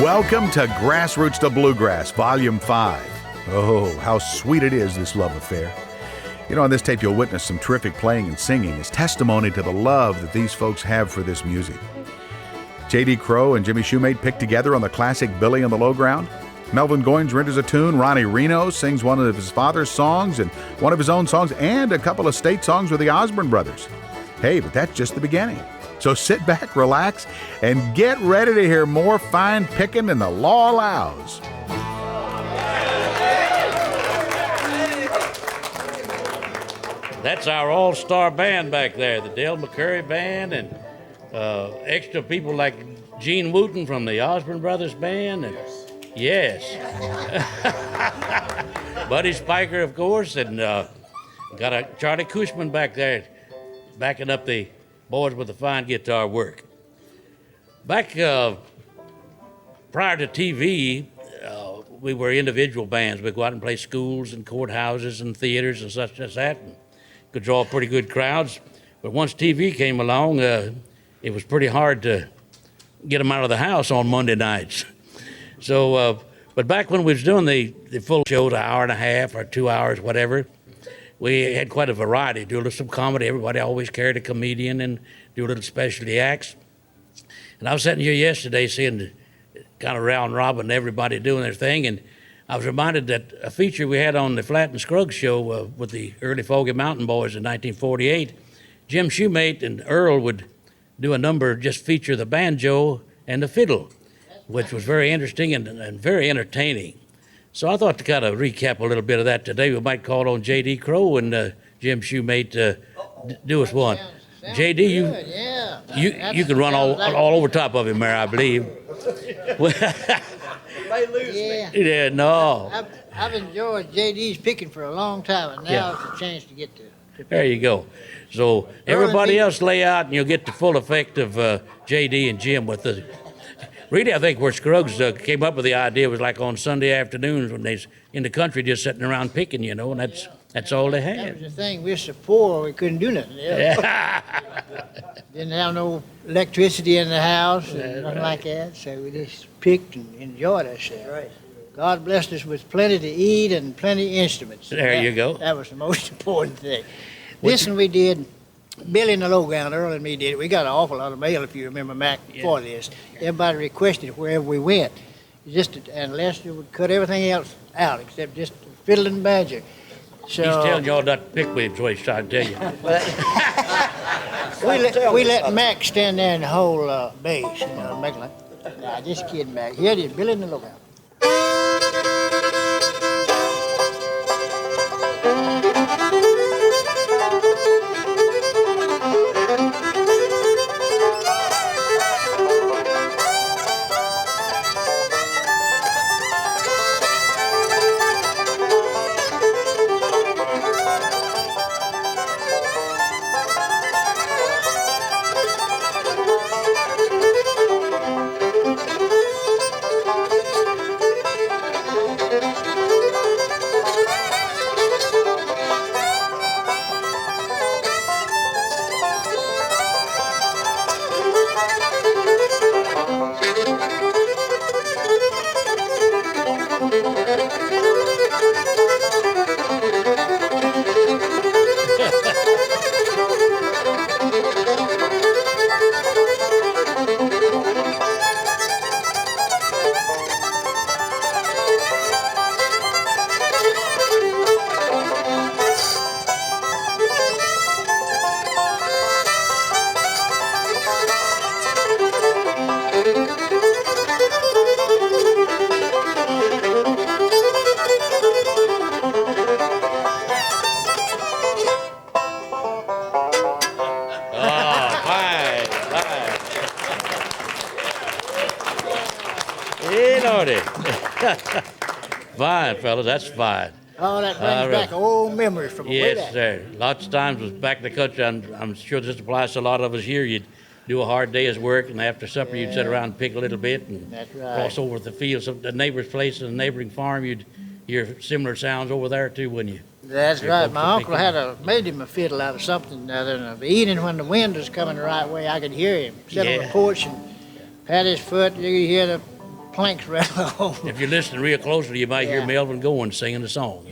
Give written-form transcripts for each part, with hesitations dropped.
Welcome to Grassroots to Bluegrass, Volume 5. Oh, how sweet it is, this love affair. You know, on this tape, you'll witness some terrific playing and singing as testimony to the love that these folks have for this music. J.D. Crowe and Jimmy Shumate picked together on the classic Billy on the Low Ground. Melvin Goins renders a tune. Ronnie Reno sings one of his father's songs and one of his own songs and a couple of state songs with the Osborne Brothers. Hey, but that's just the beginning. So sit back, relax, and get ready to hear more fine picking than the law allows. That's our all-star band back there, the Dale McCurry Band, and extra people like Gene Wooten from the Osborne Brothers Band. And, yes. Buddy Spiker, of course, and got a Charlie Cushman back there backing up the boys with the fine guitar work. Back prior to TV, we were individual bands. We'd go out and play schools and courthouses and theaters and such as that, and could draw pretty good crowds. But once TV came along, it was pretty hard to get them out of the house on Monday nights. So, but back when we was doing the full shows, an hour and a half or 2 hours, whatever, we had quite a variety. Do a little some comedy. Everybody always carried a comedian and do a little specialty acts. And I was sitting here yesterday seeing the kind of round robin, everybody doing their thing, and I was reminded that a feature we had on the Flat and Scruggs show with the early Foggy Mountain Boys in 1948, Jim Shumate and Earl would do a number just feature the banjo and the fiddle, which was very interesting and very entertaining. So I thought to kind of recap a little bit of that today, we might call on J.D. Crowe and Jim Shumate to do us one. J.D., you can run all over top of him there, I believe. Yeah, no. I've enjoyed J.D.'s picking for a long time, and now it's a chance to get to there you go. So everybody else lay out, and you'll get the full effect of J.D. and Jim with the... Really, I think where Scruggs came up with the idea was like on Sunday afternoons when they's in the country just sitting around picking, you know, and that's all they had. That was the thing. We were so poor, we couldn't do nothing else. Didn't have no electricity in the house and nothing like that, so we just picked and enjoyed ourselves. Right. God blessed us with plenty to eat and plenty of instruments. There you go. That was the most important thing. This one we did, Billy in the Low Ground, Earl and me did it. We got an awful lot of mail, if you remember, Mac, for this. Everybody requested it wherever we went. And Lester would cut everything else out except just fiddle and banjo. So, he's telling y'all not to pick with him, so he's trying to tell you. we let Mac stand there and hold bass, you know, make like, nah, just kidding, Mac. Here it is, Billy in the Low Ground. Fine, fellas, that's fine. Oh, that brings back old memories from way back. Yes, sir. Lots of times was back in the country, I'm sure this applies to a lot of us here. You'd do a hard day's work, and after supper you'd sit around and pick a little bit and cross over the fields of the neighbor's place and the neighboring farm. You'd hear similar sounds over there too, wouldn't you? That's right. My uncle made him a fiddle out of something other. And the evening when the wind was coming the right way, I could hear him sit on the porch and pat his foot. You could hear the clanks right along. If you're listening real closely, you might hear Yeah. Melvin Goins singing the song,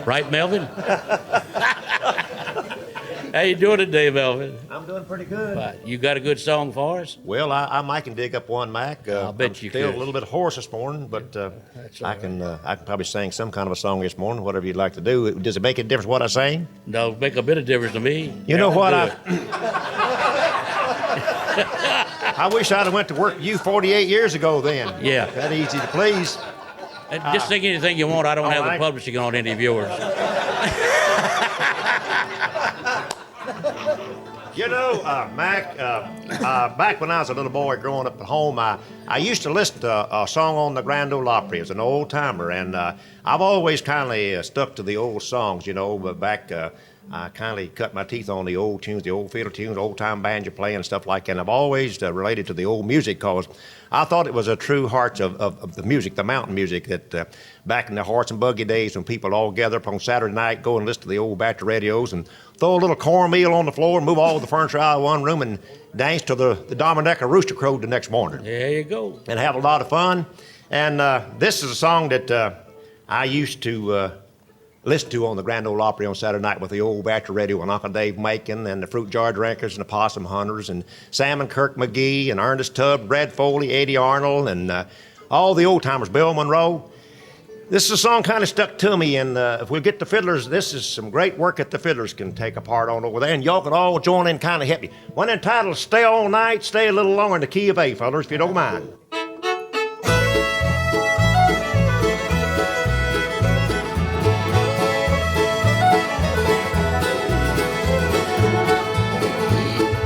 Right, Melvin? How you doing today, Melvin? I'm doing pretty good. Right. You got a good song for us? Well, I might can dig up one, Mac. I'll bet I'm you still could. a little bit hoarse this morning, but That's all I can probably sing some kind of a song this morning, whatever you'd like to do. Does it make a difference what I sing? No, make a bit of difference to me. You know what? Do I wish I'd have went to work with you 48 years ago then. Yeah. That easy to please. Just sing anything you want. I don't all have right. the publishing on any of yours. You know, Mac, back when I was a little boy growing up at home, I used to listen to a song on the Grand Ole Opry as an old timer, and I've always kind of stuck to the old songs, but back I kind of cut my teeth on the old tunes, the old fiddle tunes, old time banjo playing and stuff like that. And I've always related to the old music because I thought it was a true heart of the music, the mountain music that back in the horse and buggy days when people all gather up on Saturday night, go and listen to the old battery radios and throw a little cornmeal on the floor, move all the furniture out of one room and dance till the Dominican rooster crowed the next morning. There you go. And have a lot of fun. And this is a song that I used to listen to on the Grand Ole Opry on Saturday night with the old battery radio and Uncle Dave Macon and the Fruit Jar Drinkers and the Possum Hunters and Sam and Kirk McGee and Ernest Tubb, Brad Foley, Eddie Arnold, and all the old timers, Bill Monroe. This is a song kind of stuck to me, and if we get the fiddlers, this is some great work that the fiddlers can take a part on over there, and y'all can all join in kind of help me. One entitled Stay All Night, Stay a Little Longer in the key of A, fellas, if you don't mind.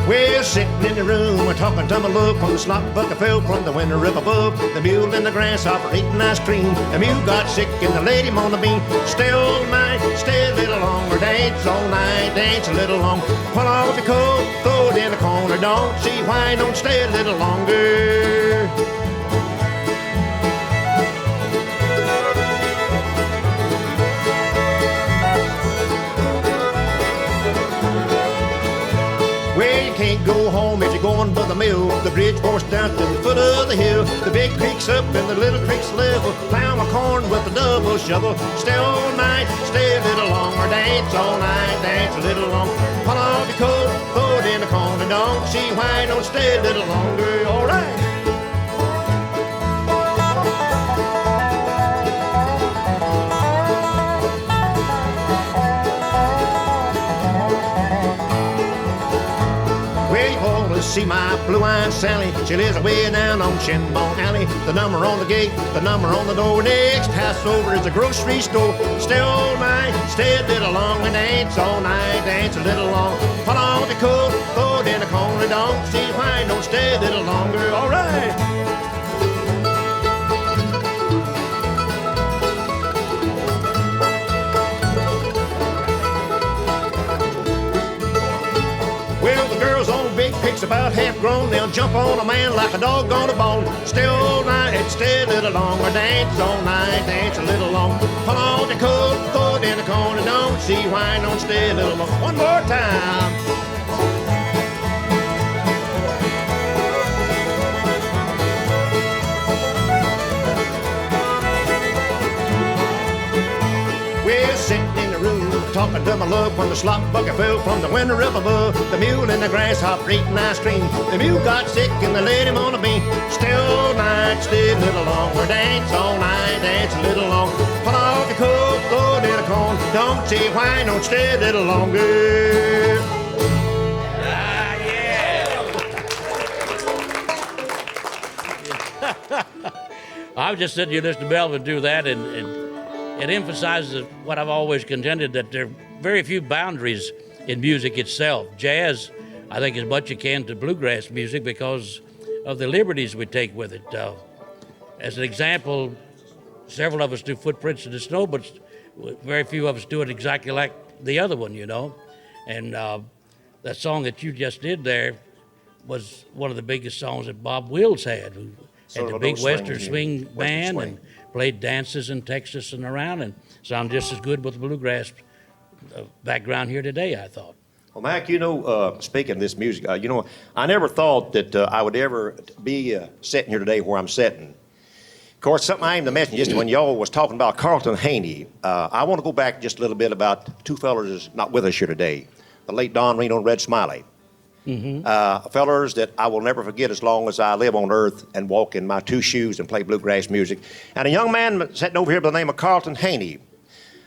We're sitting in the room, we're talking to my love on the slop bucket fell from the window up above. The mule and the grasshopper eating ice cream. The mule got sick and the lady on the bean. Stay all night, stay a little longer, dance all night, dance a little longer. Pull off your coat, throw it in the corner, don't see why don't stay a little longer. Well, you can't go home if you're going by the mill. The bridge forks down to the foot of the hill. The big creek's up and the little creek's level. Plow my corn with a double shovel. Stay all night, stay a little longer. Dance all night, dance a little longer. Pull off your coat, throw it in the corner. Don't see why don't stay a little longer. All right. See my blue-eyed Sally, she lives away down on Shinbone Alley. The number on the gate, the number on the door. Next house over is the grocery store. Stay all night, stay a little longer. Dance all night, dance a little long. Put on the coat, throw it in the corner. Don't see why don't stay a little longer. All right. Well, the girls on big picks about half grown. They'll jump on a man like a dog on a bone. Stay all night, stay a little longer. Dance all night, dance a little longer. Pull on the coat, throw it in the corner. Don't see why don't stay a little longer. One more time. We're sitting in the room talking to my love when the slop bucket fell from the window up above. The mule and the grasshopper eating ice cream. The mule got sick and they laid him on a beam. Stay all night, stay a little longer. Dance all night, dance a little longer. Pull off your coat, throw it in a corner. Don't see why don't stay a little longer. I was just sitting here listening to Melvin do that, and it emphasizes what I've always contended, that there are very few boundaries in music itself. Jazz, I think, as much as you can to bluegrass music because of the liberties we take with it. As an example, several of us do Footprints in the Snow, but very few of us do it exactly like the other one, And that song that you just did there was one of the biggest songs that Bob Wills had, who had the big Western Swing Band and played dances in Texas and around, and sounded just as good with the bluegrass background here today, I thought. Well, Mac, speaking of this music, I never thought that I would ever be sitting here today where I'm sitting. Of course, something I aimed to mention just when y'all was talking about Carlton Haney, I want to go back just a little bit about two fellers that's not with us here today, the late Don Reno and Red Smiley. Fellers that I will never forget as long as I live on earth and walk in my two shoes and play bluegrass music. And a young man sitting over here by the name of Carlton Haney.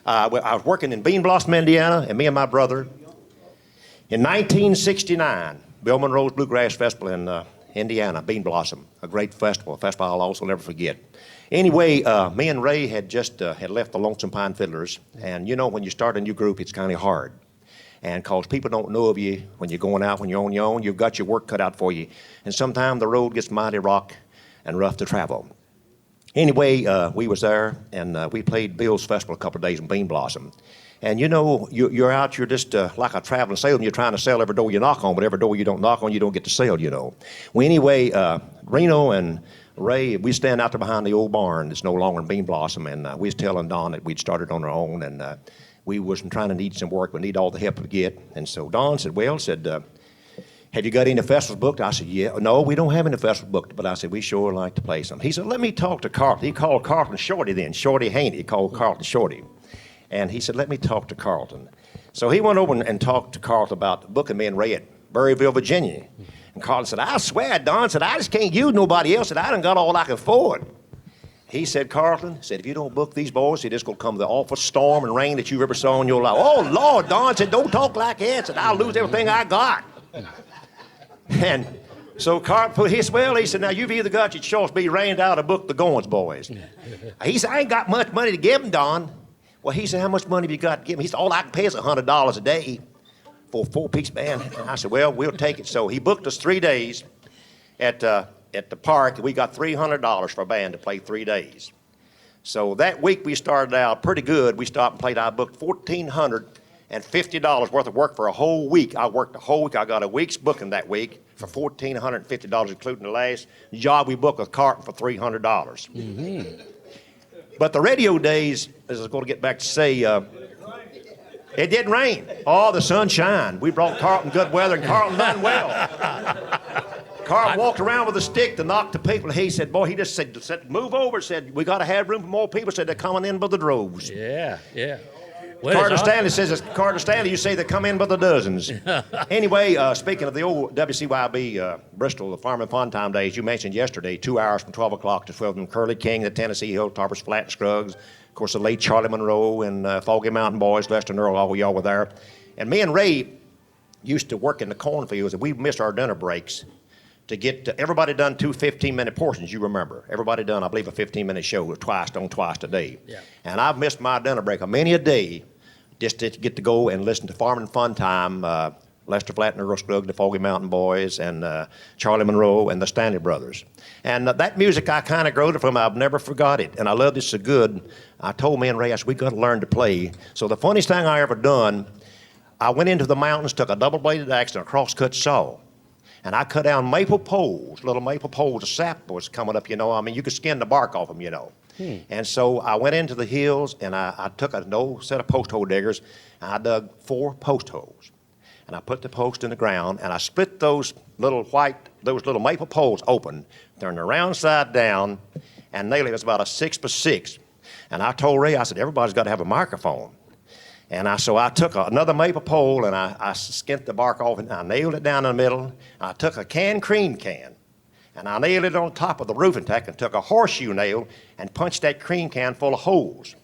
I was working in Bean Blossom, Indiana, and me and my brother, in 1969, Bill Monroe's Bluegrass Festival in Indiana, Bean Blossom, a great festival, a festival I'll also never forget. Anyway, me and Ray had just had left the Lonesome Pine Fiddlers, and you know when you start a new group, it's kind of hard. And because people don't know of you when you're going out, when you're on your own, you've got your work cut out for you. And sometimes the road gets mighty rock and rough to travel. Anyway, we was there, and we played Bill's festival a couple of days in Bean Blossom. And you know, you're out, you're just like a traveling salesman. You're trying to sell every door you knock on, but every door you don't knock on, you don't get to sell, you know. Well, anyway, Reno and Ray, we stand out there behind the old barn that's no longer in Bean Blossom, and we was telling Don that we'd started on our own, and we wasn't trying to need some work, we need all the help we get. And so Don said, well, have you got any festivals booked? I said, yeah. No, we don't have any festivals booked, but I said, we sure like to play some. He said, let me talk to Carlton. He called Carlton Shorty then, Shorty Haney. He called Carlton Shorty. And he said, let me talk to Carlton. So he went over and talked to Carlton about booking me and Ray at Berryville, Virginia. And Carlton said, I swear, Don said, I just can't use nobody else. Said, I done got all I can afford. He said, Carlton, said, if you don't book these boys, said, it's going to come the awful storm and rain that you've ever saw in your life. Oh, Lord, Don said, don't talk like that. Said, I'll lose everything I got. And so Carlton put his, well, he said, now you've either got your choice, be rained out or book the Goins boys. He said, I ain't got much money to give them, Don. Well, he said, how much money have you got to give him? He said, all I can pay is $100 a day for a four-piece band. And I said, well, we'll take it. So he booked us 3 days at the park. We got $300 for a band to play 3 days. So that week we started out pretty good. We stopped and played. I booked $1,450 worth of work for a whole week. I worked a whole week. I got a week's booking that week for $1,450, including the last job we booked with Carlton for $300. Mm-hmm. But the radio days, as I was going to get back to say, it didn't rain. Oh, the sun shined. We brought Carlton good weather, and Carlton done well. Carlton walked around with a stick to knock the people. He said, boy, he just said move over. Said, we got to have room for more people. Said, they're coming in by the droves. Yeah, yeah. Well, Carter Stanley says, it's Carter Stanley, you say they come in by the dozens. Anyway, speaking of the old WCYB Bristol, the Farm and Fun Time days, you mentioned yesterday, 2 hours from 12 o'clock to 12 from Curly King, the Tennessee Hilltoppers, Flat and Scruggs, of course, the late Charlie Monroe and Foggy Mountain Boys, Lester and Earl, all y'all were there. And me and Ray used to work in the cornfields, and we missed our dinner breaks to get everybody done 2 15-minute portions, you remember. Everybody done, I believe, a 15-minute show twice a day. Yeah. And I've missed my dinner break many a day just to get to go and listen to Farm and Fun Time, Lester Flatt and Earl Scruggs, the Foggy Mountain Boys, and Charlie Monroe and the Stanley Brothers. And that music I kind of growed it from. I've never forgot it, and I loved it so good. I told me and Ray, I said, we got to learn to play. So the funniest thing I ever done, I went into the mountains, took a double-bladed axe and a cross-cut saw, and I cut down maple poles, little maple poles. The sap was coming up, you know. I mean, you could skin the bark off them, you know. And so I went into the hills, and I took an old set of post hole diggers, and I dug 4 post holes. And I put the post in the ground, and I split those little maple poles open, turned the round side down, and nailed it. It was about a 6x6. And I told Ray, I said, everybody's got to have a microphone. And so I took another maple pole, and I skinned the bark off, and I nailed it down in the middle. I took a cream can, and I nailed it on top of the roofing tack and took a horseshoe nail and punched that cream can full of holes.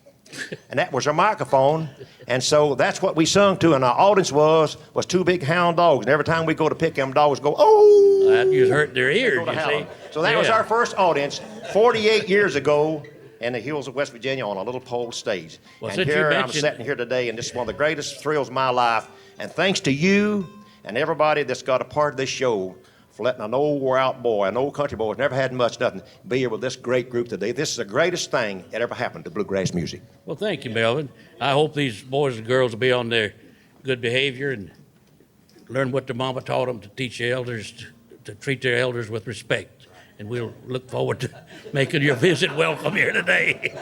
And that was our microphone. And so that's what we sung to, and our audience was 2 big hound dogs. And every time we go to pick them, dogs go, oh! That just hurt their ears, you see. So that was our first audience 48 years ago in the hills of West Virginia on a little pole stage. Well, and here I'm sitting here today, and this is one of the greatest thrills of my life. And thanks to you and everybody that's got a part of this show for letting an old wore-out boy, an old country boy who's never had much nothing, be here with this great group today. This is the greatest thing that ever happened to bluegrass music. Well, thank you, Melvin. I hope these boys and girls will be on their good behavior and learn what their mama taught them to teach their elders, to treat their elders with respect. And we'll look forward to making your visit welcome here today.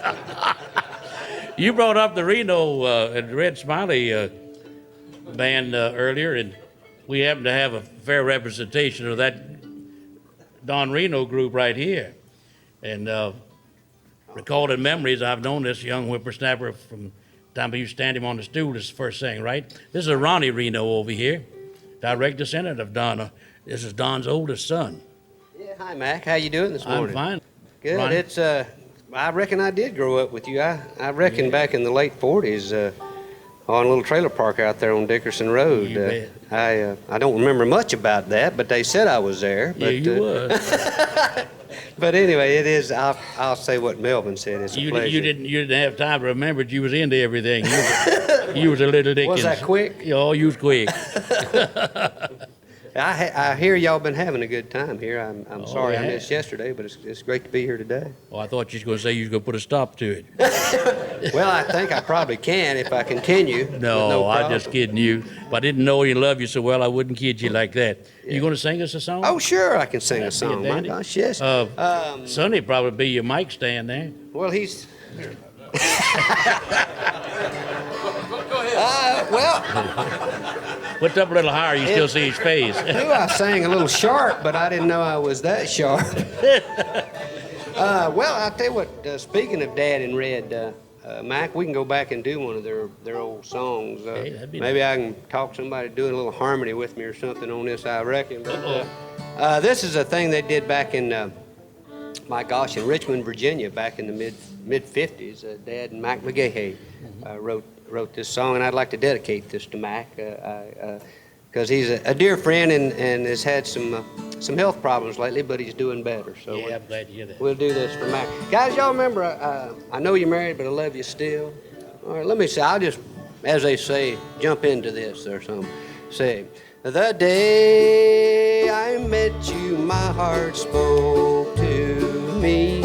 You brought up the Reno and Red Smiley band earlier, and we happen to have a fair representation of that Don Reno group right here. And recorded memories. I've known this young whippersnapper from the time I used to stand him on the stool. This is the first thing, right? This is Ronnie Reno over here, direct descendant of Donna. This is Don's oldest son. Yeah, hi, Mac. How you doing this morning? I'm fine. Good. Ronnie? It's I reckon I did grow up with you. I reckon back in the late 40s on a little trailer park out there on Dickerson Road. You bet. I don't remember much about that, but they said I was there. Yeah, But, you was. But anyway, it is. I'll say what Melvin said. It's a pleasure. You didn't have time to remember that you was into everything. You was a little Dickens. Was that quick? Oh, you was quick. I hear y'all been having a good time here. I'm sorry I yeah. missed yesterday, but it's great to be here today. Oh, I thought you was going to say you was going to put a stop to it. Well, I think I probably can if I continue. with No, I'm problem. just kidding you. If I didn't know you loved you so well, I wouldn't kid you like that. You going to sing us a song? Oh, sure, I can sing a That'd be a song. My dandy. gosh, yes. Sonny probably be your mic stand there. Well, he's. Put it up a little higher, you still see his face. Knew I sang a little sharp, but I didn't know I was that sharp. Well, I'll tell you what, speaking of Dad and Red, Mac, we can go back and do one of their old songs. Okay, that'd be Maybe I can talk somebody doing a little harmony with me or something on this, I reckon. But, this is a thing they did back in, my gosh, in Richmond, Virginia, back in the mid-50s. Dad and Mac McGahey wrote this song, and I'd like to dedicate this to Mac because he's a dear friend and has had some health problems lately, but he's doing better. So Yeah, I'm glad to hear that. we'll do this for Mac. Guys, y'all remember, I know you're married, but I love you still. All right, let me say, I'll just, as they say, jump into this or something. Say, the day I met you, my heart spoke to me.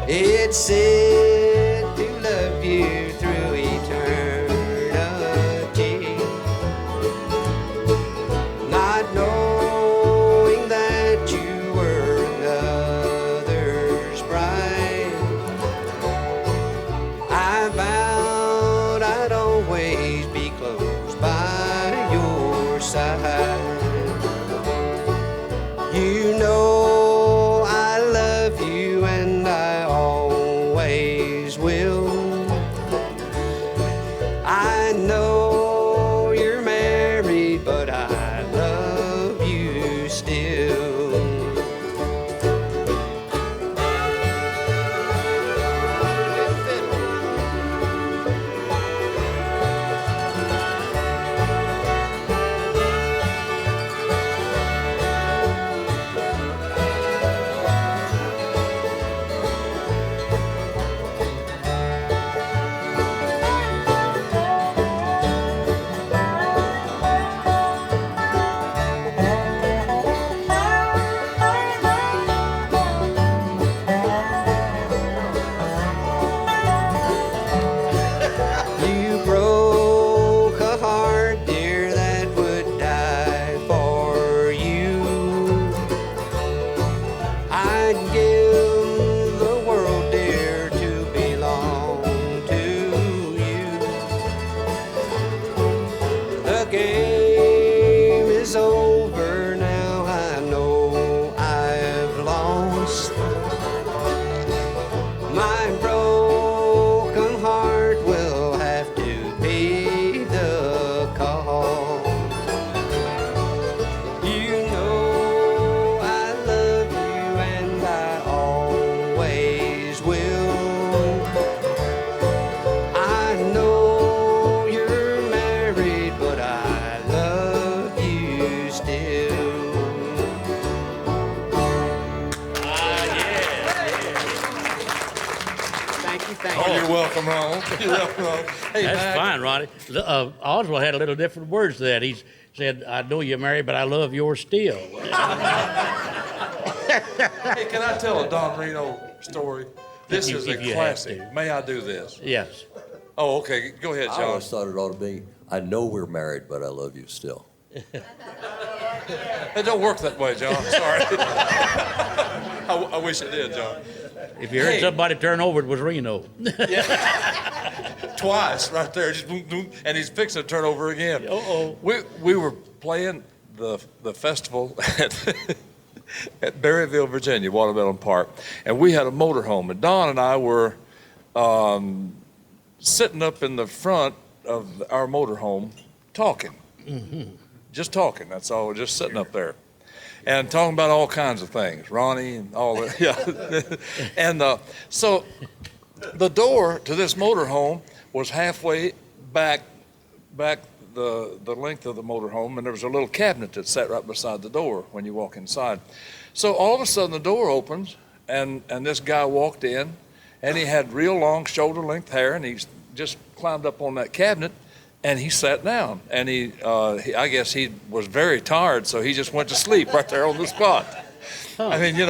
It said to love you through eternity, not knowing that you were another's bride. I vowed I'd always be close by your side. You know I love you and I always will. I know you're married, but I love you still. You broke a heart, dear, that would die for you. I'd give the world, dear, to belong to you. The game is over now, I know I've lost. My broken heart will have to pay the cost. You know I love you and I always will. I know you're married, but I love you still. Thank you, thank Oh, you. you're welcome, Ron. You're welcome, Ron. Hey, That's Mac, fine, Ronnie. Oswald had a little different words to that. He said, I know you're married, but I love yours still. Hey, can I tell a Don Reno story? This is a if you have classic. to. May I do this? Yes. Oh, okay. Go ahead, I John. always thought it ought to be, I know we're married, but I love you still. It don't work that way, John. Sorry. I wish it did, John. If you heard Hey. somebody turn over, it was Reno. Twice, right there, just boom, boom, and he's fixing to turn over again. Uh-oh. We were playing the festival at Berryville, Virginia, Watermelon Park, and we had a motorhome. And Don and I were sitting up in the front of our motorhome talking, just talking. That's all. We're just sitting up there and talking about all kinds of things, Ronnie and all that. Yeah, and so the door to this motorhome was halfway back the length of the motorhome, and there was a little cabinet that sat right beside the door when you walk inside. So all of a sudden the door opens, and this guy walked in, and he had real long shoulder-length hair, and he just climbed up on that cabinet, and he sat down. And I guess he was very tired, so he just went to sleep right there on the spot. I mean, he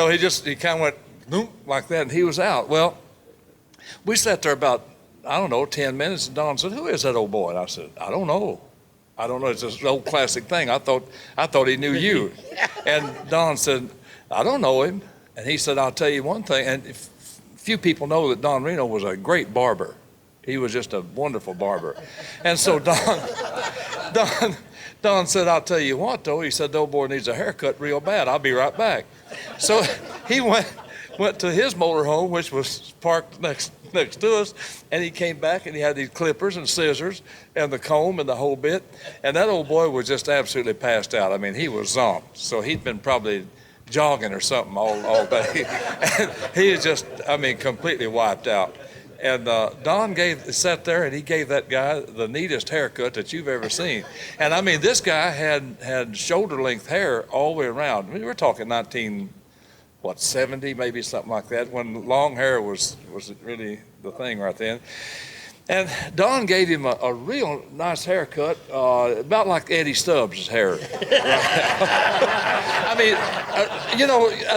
kind of went boom, like that, and he was out. Well, we sat there about, I don't know, 10 minutes, and Don said, "Who is that old boy?" And I said, "I don't know. It's this old classic thing. I thought he knew you." And Don said, "I don't know him." And he said, "I'll tell you one thing." And few people know that Don Reno was a great barber. He was just a wonderful barber. And so Don said, "I'll tell you what, though." He said, "The old boy needs a haircut real bad. I'll be right back." So he went to his motorhome, which was parked next to us, and he came back, and he had these clippers and scissors and the comb and the whole bit. And that old boy was just absolutely passed out. I mean, he was zonked. So he'd been probably jogging or something all day. And he is just, completely wiped out. And Don sat there, and he gave that guy the neatest haircut that you've ever seen. And this guy had shoulder-length hair all the way around. We're talking 70, maybe something like that, when long hair was really the thing right then. And Don gave him a real nice haircut, about like Eddie Stubbs' hair. And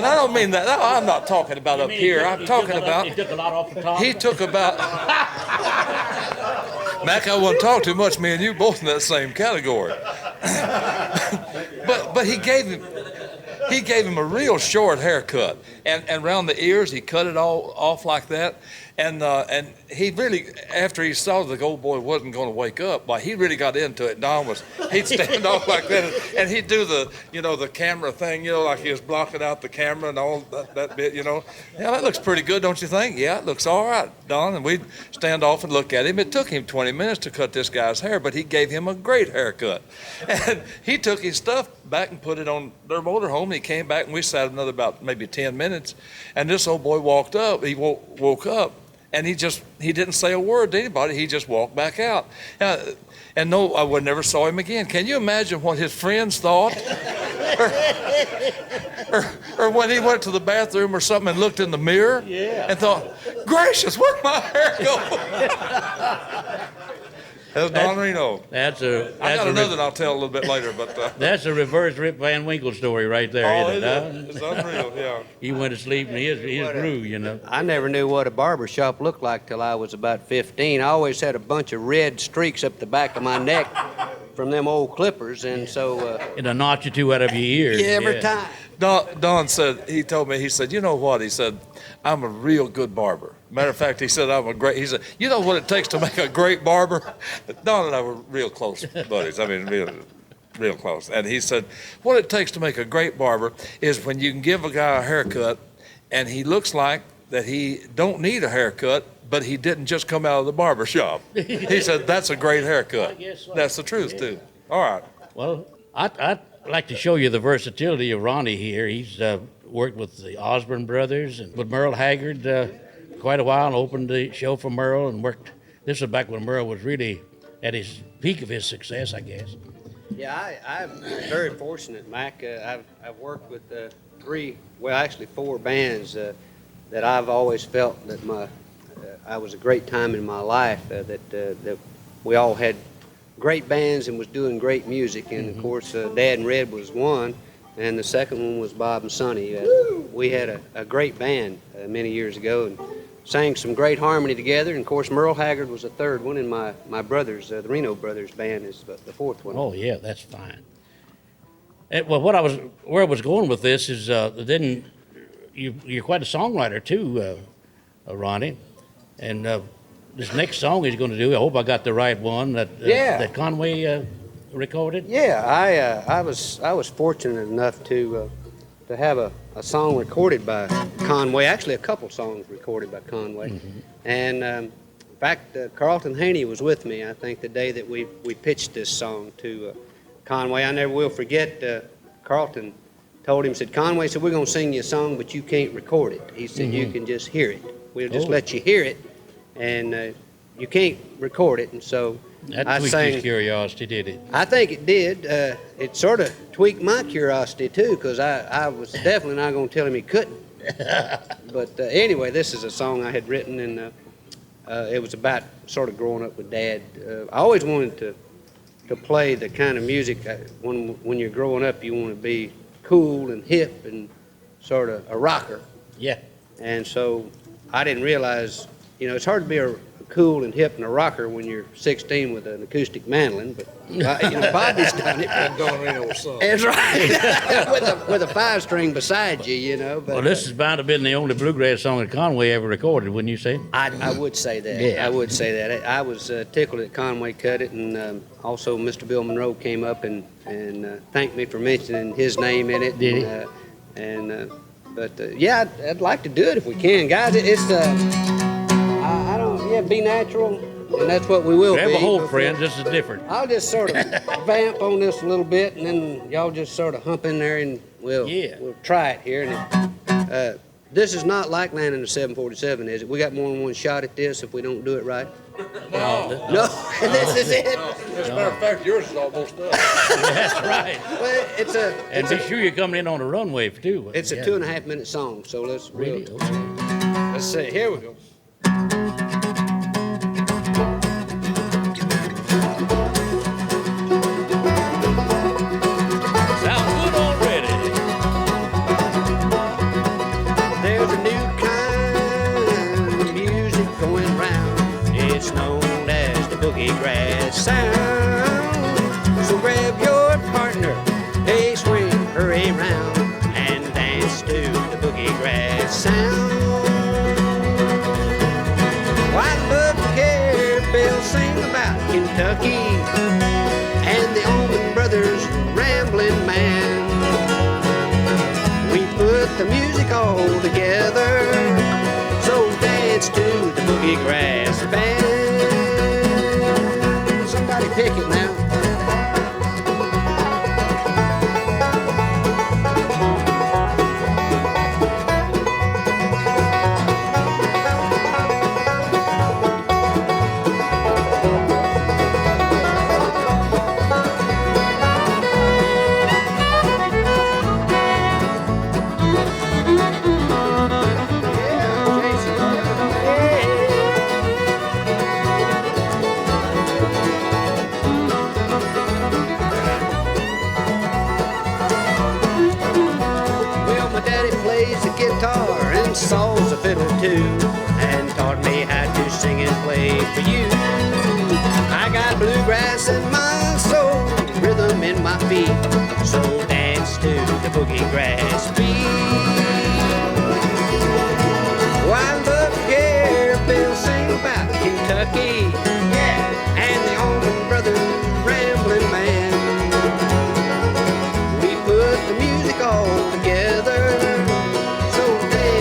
I don't mean that. I'm not talking about up here. I'm talking about. He took a lot off the top. He took about. Mac, I wouldn't talk too much. Me and you both in that same category. but he gave him a real short haircut, and around the ears he cut it all off like that, and he really, after he saw the old boy wasn't going to wake up, he really got into it. He'd stand off like that, and he'd do the camera thing, like he was blocking out the camera and all that bit, Yeah, that looks pretty good, don't you think? Yeah, it looks all right, Don. And we'd stand off and look at him. It took him 20 minutes to cut this guy's hair, but he gave him a great haircut, and he took his stuff back and put it on their motorhome. He came back, and we sat another about maybe 10 minutes, and this old boy walked up. He woke up, and he didn't say a word to anybody. He just walked back out. And no, I would never saw him again. Can you imagine what his friends thought? or when he went to the bathroom or something and looked in the mirror and thought, "Gracious, where'd my hair go?" That's Don Reno. I got another that I'll tell a little bit later, but that's a reverse Rip Van Winkle story right there. Oh, it's unreal, yeah. He went to sleep and he grew, I never knew what a barber shop looked like till I was about 15. I always had a bunch of red streaks up the back of my neck from them old clippers, and so and a notch or two out of your ears. Every time. Don said, he told me, he said, "You know what?" He said, "I'm a real good barber." Matter of fact, he said, he said, "You know what it takes to make a great barber?" Don and I were real close buddies. Real close. And he said, "What it takes to make a great barber is when you can give a guy a haircut and he looks like that he don't need a haircut, but he didn't just come out of the barber shop." He said, "That's a great haircut." I guess so. That's the truth, too. All right. Well, I'd like to show you the versatility of Ronnie here. He's worked with the Osborne Brothers and with Merle Haggard quite a while, and opened the show for Merle, and worked. This was back when Merle was really at his peak of his success, I guess. Yeah, I'm very fortunate, Mac. I've worked with four bands that I've always felt that I was a great time in my life, that we all had great bands and was doing great music. And of course, Dad and Red was one, and the second one was Bob and Sonny. We had a great band many years ago, and sang some great harmony together. And of course, Merle Haggard was the third one, and my brothers, the Reno Brothers band, is the fourth one. Oh yeah, that's fine. Well, where I was going with this is then you're quite a songwriter too, Ronnie, and this next song he's going to do. I hope I got the right one that Conway recorded. Yeah, I was fortunate enough to to have a song recorded by Conway, actually a couple songs recorded by Conway. And in fact, Carlton Haney was with me, I think, the day that we pitched this song to Conway. I never will forget, Carlton told him, said, Conway said, we're going to sing you a song, but you can't record it. He said, you can just hear it. We'll just let you hear it, and you can't record it. And so That I tweaked sang. his curiosity, did it? I think it did. It sort of tweaked my curiosity, too, because I was definitely not going to tell him he couldn't. But anyway, this is a song I had written, and it was about sort of growing up with Dad. I always wanted to play the kind of music when you're growing up, you want to be cool and hip and sort of a rocker. Yeah. And so I didn't realize, it's hard to be a cool and hip and a rocker when you're 16 with an acoustic mandolin, but Bobby's done it. And Don Reno son. That's right. with a 5-string beside you, But, Well, this is bound to have been the only bluegrass song that Conway ever recorded, wouldn't you say? I would say that. Yeah. I would say that. I was tickled that Conway cut it, and also Mr. Bill Monroe came up and thanked me for mentioning his name in it. Did he? But yeah, I'd like to do it if we can, guys. It's I don't. Yeah, be natural, and that's what we will Grab be. a hold, friends. This is different. I'll just sort of vamp on this a little bit, and then y'all just sort of hump in there, and we'll try it here. And this is not like landing a 747, is it? We got more than one shot at this if we don't do it right. No. This is it. As a matter of fact, yours is almost done. That's right. Well, And be sure you're coming in on the runway, too. it's a 2.5-minute song, so let's Really? let's see. Here we go. Sounds good already. There's a new kind of music going round. It's known as the Boogie Grass sound. So grab your partner, hey swing, hurry round, and dance to the Boogie Grass sound. Why love to hear Bill sing about Kentucky and the Osborne Brothers rambling man. We put the music all together, so dance to the Boogie Grass Band. Somebody pick it now. Guitar and saws a fiddle too, and taught me how to sing and play for you. I got bluegrass in my soul, rhythm in my feet, so dance to the Boogie Grass beat. Why love to hear Bill sing about Kentucky and the Osborne Brothers rambling man. We put the music all together,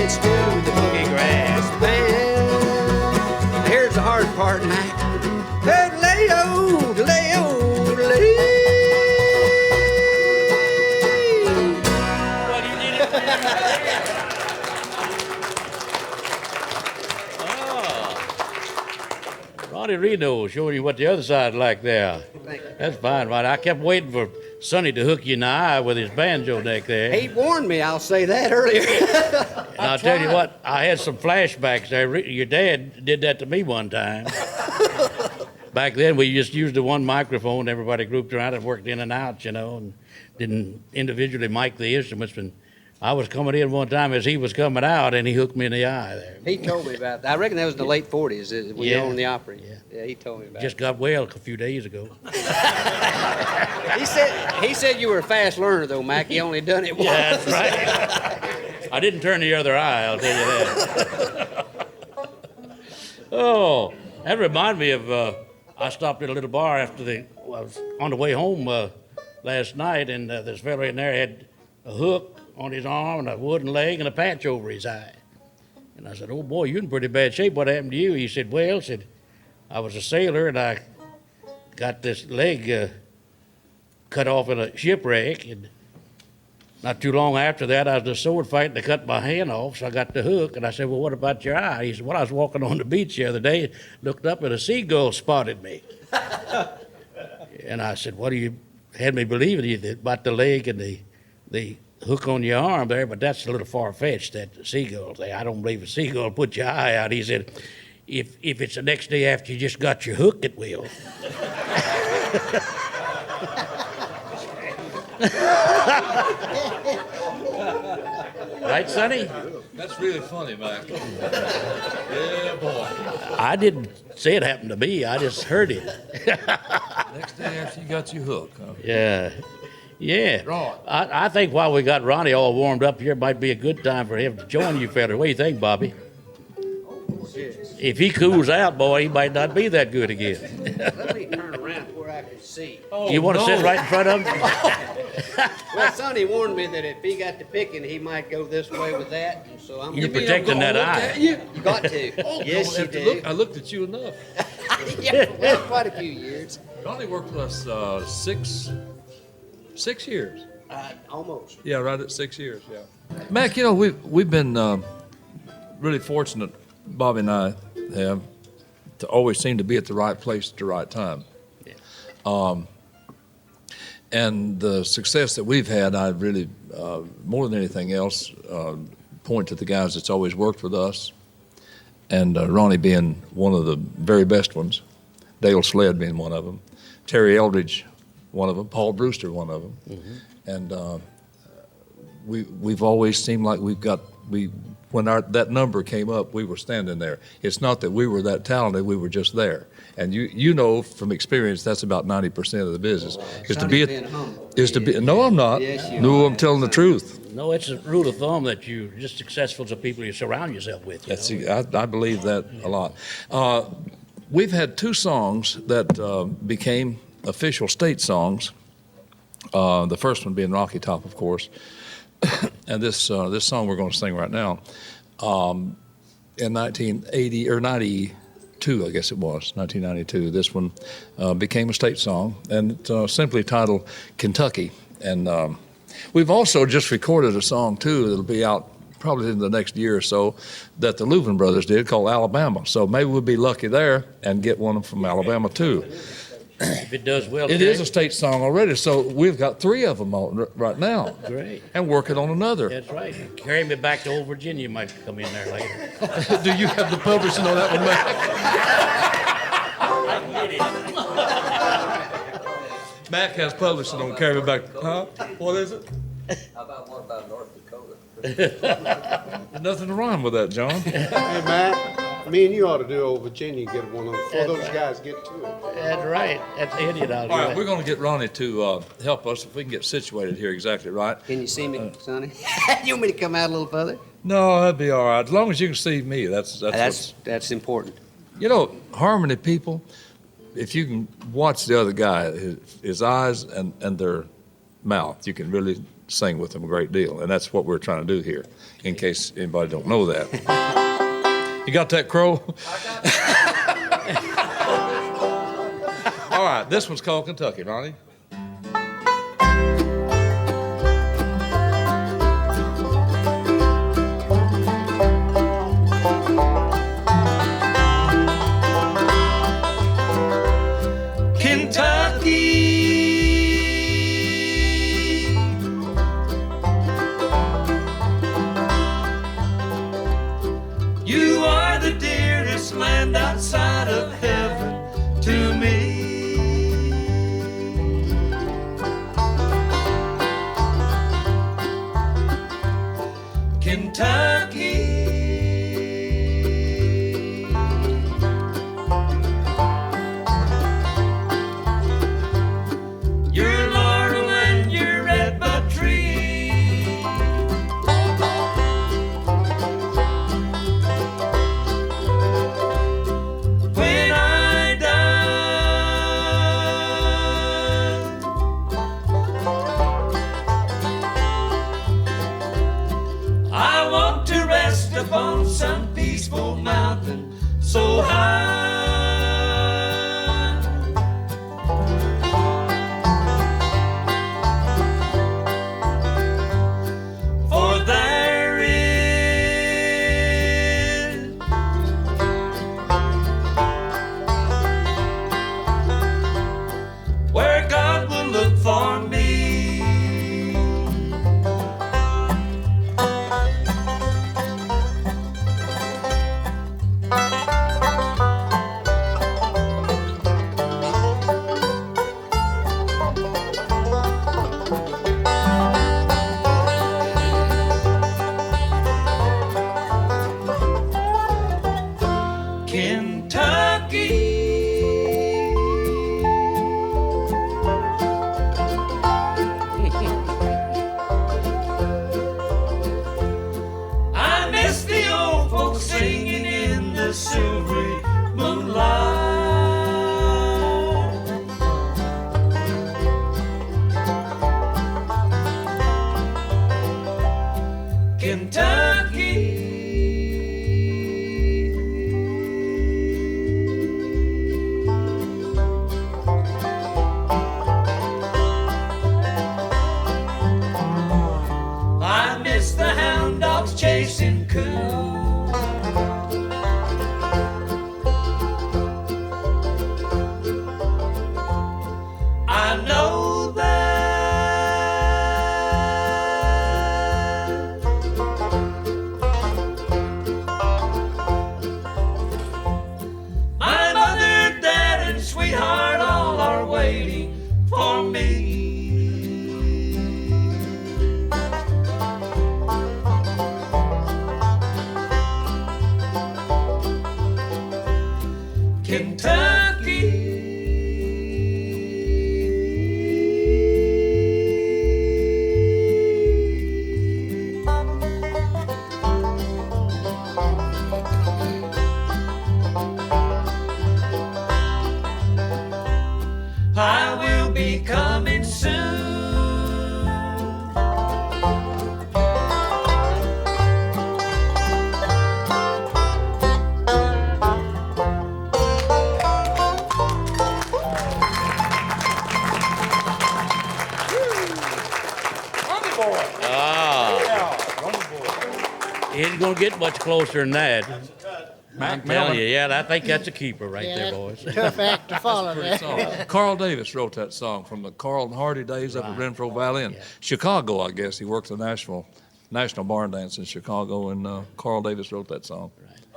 to the Boogie Grass Band. Here's the hard part, Mac. Ronnie Reno showing you what the other side's like there. Thank you. That's fine, right? I kept waiting for Sonny to hook you in the eye with his banjo neck there. He warned me, I'll say that earlier. And I'll tell you what, I had some flashbacks there. Your dad did that to me one time. Back then, we just used the one microphone. Everybody grouped around and worked in and out, and didn't individually mic the instruments. And I was coming in one time as he was coming out, and he hooked me in the eye there. He told me about that. I reckon that was in the late 40s when you owned the Opry. Yeah, he told me about Just it. got well a few days ago. He said you were a fast learner, though, Mac. He only done it once. Yeah, that's right. I didn't turn the other eye, I'll tell you that. Oh, that reminded me of, I stopped at a little bar I was on the way home last night, and this fella in there had a hook on his arm and a wooden leg and a patch over his eye. And I said, "Oh boy, you're in pretty bad shape. What happened to you?" He said, "Well," said, "I was a sailor and I got this leg cut off in a shipwreck, and not too long after that, I was in a sword fight and they cut my hand off, so I got the hook." And I said, "Well, what about your eye?" He said, "Well, I was walking on the beach the other day, looked up and a seagull spotted me." And I said, "What do you had me believing you about the leg and the hook on your arm there, but that's a little far-fetched, that seagull thing. I don't believe a seagull put your eye out." He said, if it's the next day after you just got your hook, it will." Right, Sonny? That's really funny, Mac. Yeah, boy. I didn't say it happened to me. I just heard it. Next day after you got your hook, huh? Yeah. Yeah. Right. I think while we got Ronnie all warmed up here, it might be a good time for him to join you fellas. What do you think, Bobby? If he cools out, boy, he might not be that good again. Let me turn around where I can see. You want to sit right in front of him? Well, Sonny warned me that if he got to picking, he might go this way with that, and so I'm You're protecting that eye. You got to. Yes, you do. I looked at you enough. Yeah, well, quite a few years. Ronnie worked with us 6 years. Almost. Yeah, right at 6 years. Yeah. Mac, you know we've been really fortunate. Bobby and I have to always seem to be at the right place at the right time. Yeah. And the success that we've had, I really, more than anything else, point to the guys that's always worked with us, and Ronnie being one of the very best ones, Dale Sled being one of them, Terry Eldridge, one of them, Paul Brewster, one of them, and we've always seemed like when that number came up, we were standing there. It's not that we were that talented; we were just there. And you know from experience, that's about 90% of the business. No, I'm not. Yes, you No, are. I'm telling the truth. No, it's a rule of thumb that you're just successful as the people you surround yourself with. I believe that a lot. We've had 2 songs that became official state songs. The first one being Rocky Top, of course, and this song we're going to sing right now, in 1980 or 92, I guess it was 1992. This one became a state song, and it's simply titled "Kentucky." And we've also just recorded a song too that'll be out probably in the next year or so that the Louvin brothers did called "Alabama." So maybe we'll be lucky there and get one from Alabama too. If it does well, It is a state song already, so we've got 3 of them on right now. Great. And working on another. That's right. Carry me back to old Virginia might come in there later. Do you have the publishing on that one, Mac? Mac has publishing on Carry Me Back. Huh? What is it? How about one about North Dakota? There's nothing to rhyme with that, John. Hey, Matt, me and you ought to do old Virginia and get one of them before those guys get to it. That's right. That's Indian out All right, there. we're going to get Ronnie to help us if we can get situated here exactly right. Can you see me, Sonny? You want me to come out a little further? No, that'd be all right. As long as you can see me, that's That's important. You know, harmony people, if you can watch the other guy, his eyes and their mouth, you can really sing with them a great deal. And that's what we're trying to do here, in case anybody don't know that. You got that, Crow? All right, this one's called Kentucky, Ronnie. You are the dearest land outside of heaven to me. Kentucky. I miss the hound dogs chasing coon. I know that my mother, dad, and sweetheart all are waiting for me. I will be coming soon. It ain't gonna get much closer than that. I'm telling Melvin. you, yeah, I think that's a keeper right Yeah, there, that's boys. a tough act to follow Pretty there. song. Carl Davis wrote that song from the Carl and Hardy days up at Renfro Valley in Chicago, I guess. He worked the National Barn Dance in Chicago, and Carl Davis wrote that song.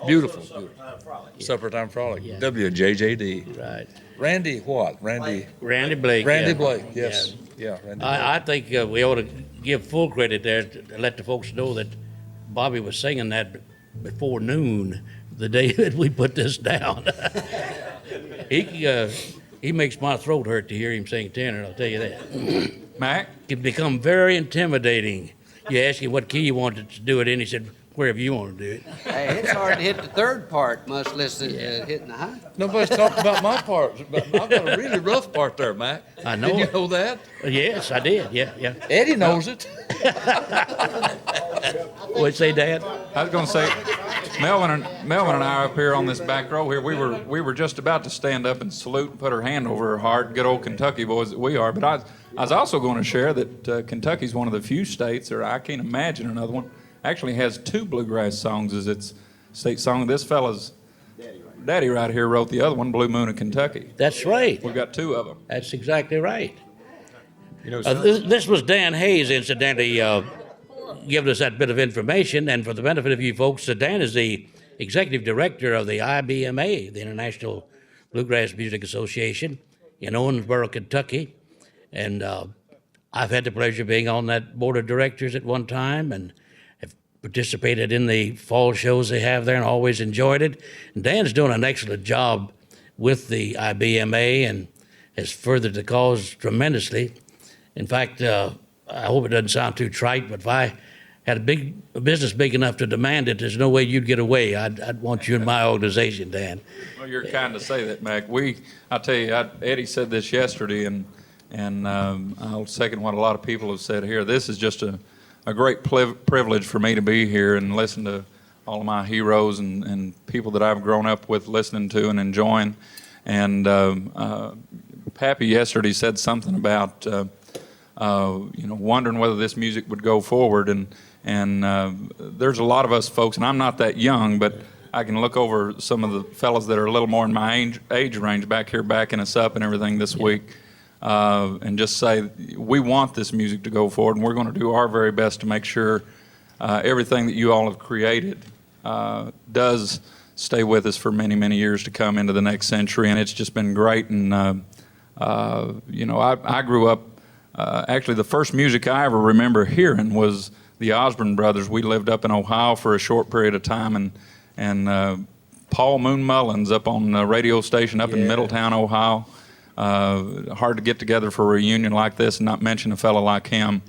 Beautiful, beautiful. Supper Time Frolic. Yeah. WJJD. Right. Randy what? Randy Blake. Randy yeah. Blake, yes. Yeah, Randy Blake. I think we ought to give full credit there to let the folks know that Bobby was singing that before noon the day that we put this down. He makes my throat hurt to hear him sing tenor, I'll tell you that. Mac? It can become very intimidating. You ask him what key you wanted to do it in, he said, wherever you want to do it. Hey, it's hard to hit the third part, much less hitting the high. Nobody's talked about my part. But I've got a really rough part there, Mac. I know Did you it. know that? Yes, I did, yeah. Eddie knows it. What'd you say, Dad? I was going to say, Melvin and I up here on this back row here, we were just about to stand up and salute and put our hand over her heart, good old Kentucky boys that we are. But I was also going to share that Kentucky's one of the few states, or I can't imagine another one, actually has two bluegrass songs as its state song. This fella's daddy right here wrote the other one, Blue Moon of Kentucky. That's right. We've got two of them. That's exactly right. You know, This was Dan Hayes, incidentally, giving us that bit of information. And for the benefit of you folks, Dan is the executive director of the IBMA, the International Bluegrass Music Association, in Owensboro, Kentucky. And I've had the pleasure of being on that board of directors at one time and have participated in the fall shows they have there and always enjoyed it. And Dan's doing an excellent job with the IBMA and has furthered the cause tremendously. In fact, I hope it doesn't sound too trite, but if I had a business big enough to demand it, there's no way you'd get away. I'd want you in my organization, Dan. well, you're kind to say that, Mac. I tell you, Eddie said this yesterday, and I'll second what a lot of people have said here. This is just a great privilege for me to be here and listen to all of my heroes and people that I've grown up with listening to and enjoying. And Pappy yesterday said something about wondering whether this music would go forward. And there's a lot of us folks, and I'm not that young, but I can look over some of the fellas that are a little more in my age range back here backing us up and everything this week. And just say we want this music to go forward, and we're going to do our very best to make sure everything that you all have created does stay with us for many, many years to come into the next century. And it's just been great. And I grew up. Actually, the first music I ever remember hearing was the Osborne Brothers. We lived up in Ohio for a short period of time, and Paul Moon Mullins up on the radio station up in Middletown, Ohio. Hard to get together for a reunion like this and not mention a fellow like him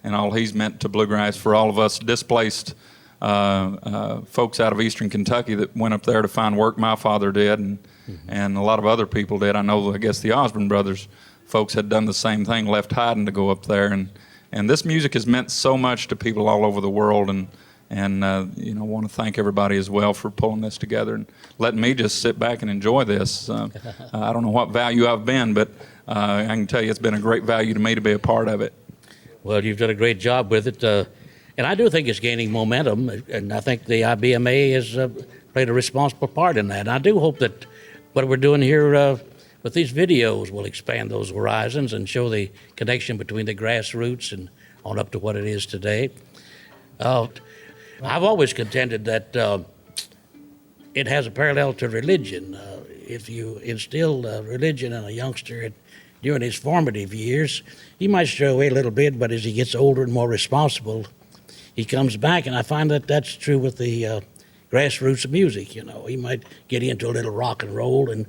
and all he's meant to bluegrass for all of us displaced folks out of eastern Kentucky that went up there to find work. My father did, and a lot of other people did. I guess the Osborne Brothers folks had done the same thing, left hiding to go up there. And this music has meant so much to people all over the world, want to thank everybody as well for pulling this together and letting me just sit back and enjoy this. I don't know what value I've been, but I can tell you it's been a great value to me to be a part of it. Well, you've done a great job with it, and I do think it's gaining momentum, and I think the IBMA has played a responsible part in that. And I do hope that what we're doing here with these videos will expand those horizons and show the connection between the grassroots and on up to what it is today. I've always contended that it has a parallel to religion. If you instill religion in a youngster during his formative years, he might stray away a little bit, but as he gets older and more responsible, he comes back. And I find that that's true with the grassroots of music. He might get into a little rock and roll and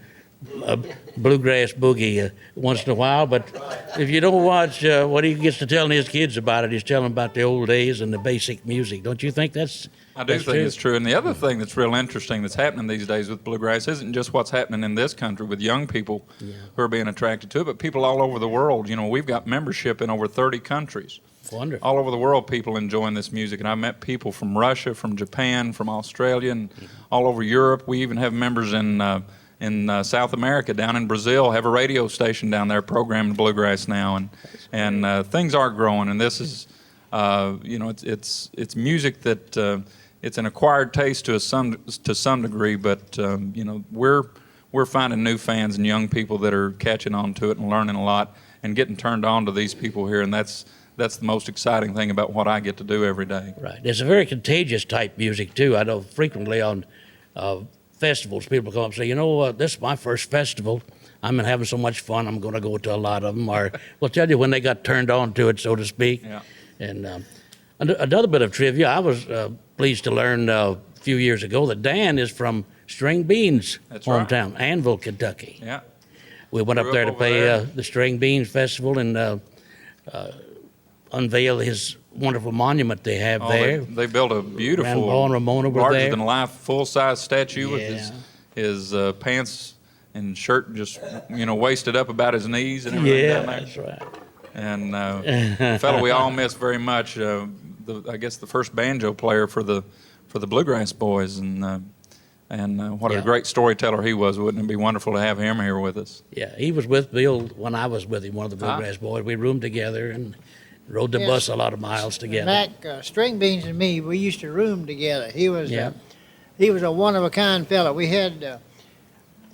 bluegrass boogie once in a while, but if you don't watch what he gets to telling his kids about it, he's telling them about the old days and the basic music. Don't you think that's I do think it's true. And the other thing that's real interesting that's happening these days with bluegrass isn't just what's happening in this country with young people who are being attracted to it, but people all over the world. We've got membership in over 30 countries. Wonderful. All over the world, people enjoying this music. And I've met people from Russia, from Japan, from Australia, and all over Europe. We even have members in South America, down in Brazil, have a radio station down there programming bluegrass now, and things are growing. And this is, it's music that it's an acquired taste to some degree, but we're finding new fans and young people that are catching on to it and learning a lot and getting turned on to these people here, and that's the most exciting thing about what I get to do every day. Right. It's a very contagious type music too. I know frequently on festivals, people come up and say, this is my first festival. I'm having so much fun, I'm going to go to a lot of them. Or we'll tell you when they got turned on to it, so to speak. Yeah. And another bit of trivia, I was pleased to learn a few years ago that Dan is from String Bean's hometown, right. Annville, Kentucky. Yeah. We went up there to play the String Beans Festival and unveil his wonderful monument they have there. They built a beautiful, Grandpa and Ramona were larger there. than life, full-size statue with his pants and shirt just wasted up about his knees and everything down there. That's right. And a fellow we all miss very much. I guess the first banjo player for the Bluegrass Boys, and what a great storyteller he was. Wouldn't it be wonderful to have him here with us? Yeah, he was with Bill when I was with him, one of the Bluegrass Boys. We roomed together and rode the bus a lot of miles together. Mac, String Beans and me, we used to room together. He was a one-of-a-kind fella. We had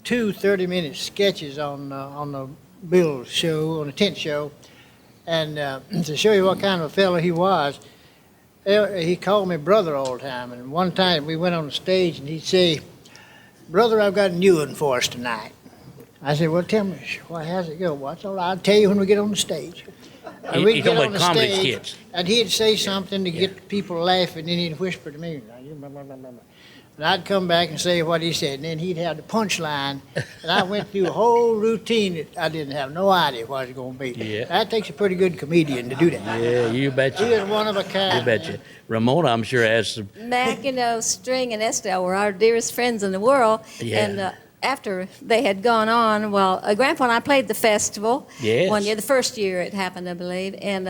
2 30-minute sketches on the Bill show, on the tent show. And to show you what kind of a fellow he was, he called me brother all the time. And one time we went on the stage and he'd say, "Brother, I've got a new one for us tonight." I said, "Well, tell me, how's it go?" "Well, it's all right. I'll tell you when we get on the stage." And we'd get on the stage, and he'd say something to get people laughing, and then he'd whisper to me, and I'd come back and say what he said, and then he'd have the punchline, and I went through a whole routine that I didn't have no idea what it was going to be. Yeah. That takes a pretty good comedian to do that. Yeah, you betcha. He is one of a kind. You betcha. Ramona, I'm sure, has some. Mac, String and Estelle were our dearest friends in the world. Yeah. And after they had gone on, Grandpa and I played the festival one year, the first year it happened, I believe. And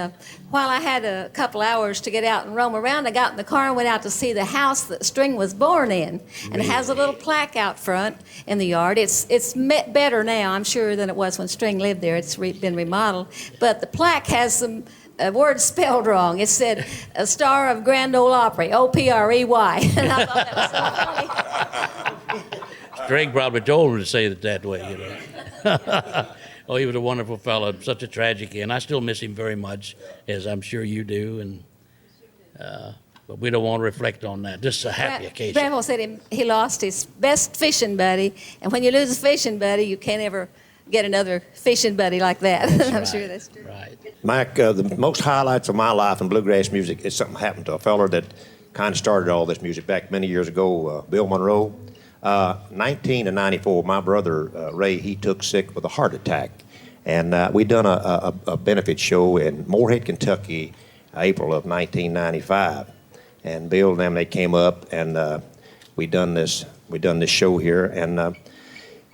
while I had a couple hours to get out and roam around, I got in the car and went out to see the house that String was born in. And it has a little plaque out front in the yard. It's better now, I'm sure, than it was when String lived there. It's been remodeled. But the plaque has some words spelled wrong. It said, "A star of Grand Ole Opry, O-P-R-E-Y." And I thought that was so funny. String probably told him to say it that way, Oh, he was a wonderful fellow, such a tragic end. I still miss him very much, as I'm sure you do. And but we don't want to reflect on that. This is a happy occasion. Grandpa said he lost his best fishing buddy, and when you lose a fishing buddy, you can't ever get another fishing buddy like that. I'm sure that's true. Right. Mac, the most highlights of my life in bluegrass music is something happened to a fella that kind of started all this music back many years ago, Bill Monroe. 1994, my brother Ray, he took sick with a heart attack, and we done a benefit show in Moorhead, Kentucky, April of 1995. And Bill and them, they came up, and we done this show here, and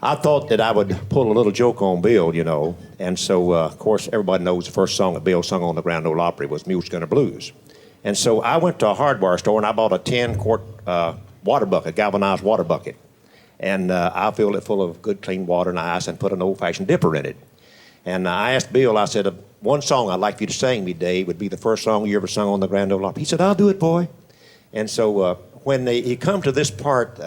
I thought that I would pull a little joke on Bill, and so of course everybody knows the first song that Bill sung on the Grand Ole Opry was "Mule Gunner Blues," And so I went to a hardware store and I bought a 10-quart water bucket, galvanized water bucket. And I filled it full of good, clean water and ice and put an old-fashioned dipper in it. And I asked Bill, I said, one song I'd like for you to sing me, Dave, would be the first song you ever sung on the Grand Ole Opry. He said, I'll do it, boy. And so when he come to this part,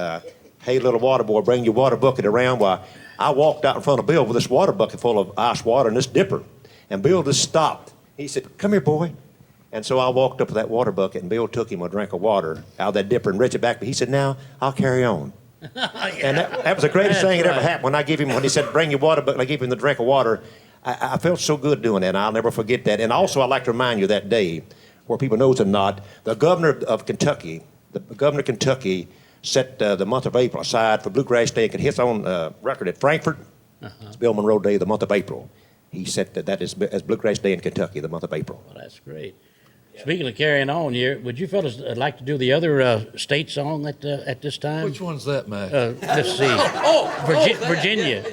hey, little water boy, bring your water bucket around, well, I walked out in front of Bill with this water bucket full of ice water and this dipper. And Bill just stopped. He said, come here, boy. And so I walked up to that water bucket, and Bill took him a drink of water out of that dipper and reached it back. But he said, now, I'll carry on. And that was the greatest thing that ever happened. When he said, bring your water bucket, and I gave him the drink of water, I felt so good doing that, and I'll never forget that. And also, I'd like to remind you that day, where people knows it or not, the governor of Kentucky, set the month of April aside for Bluegrass Day and could hit his own record at Frankfort. It's Bill Monroe Day, the month of April. He set that as Bluegrass Day in Kentucky, the month of April. Well, that's great. Speaking of carrying on here, would you fellas like to do the other state song at this time? Which one's that, Mac? Let's see. Virginia.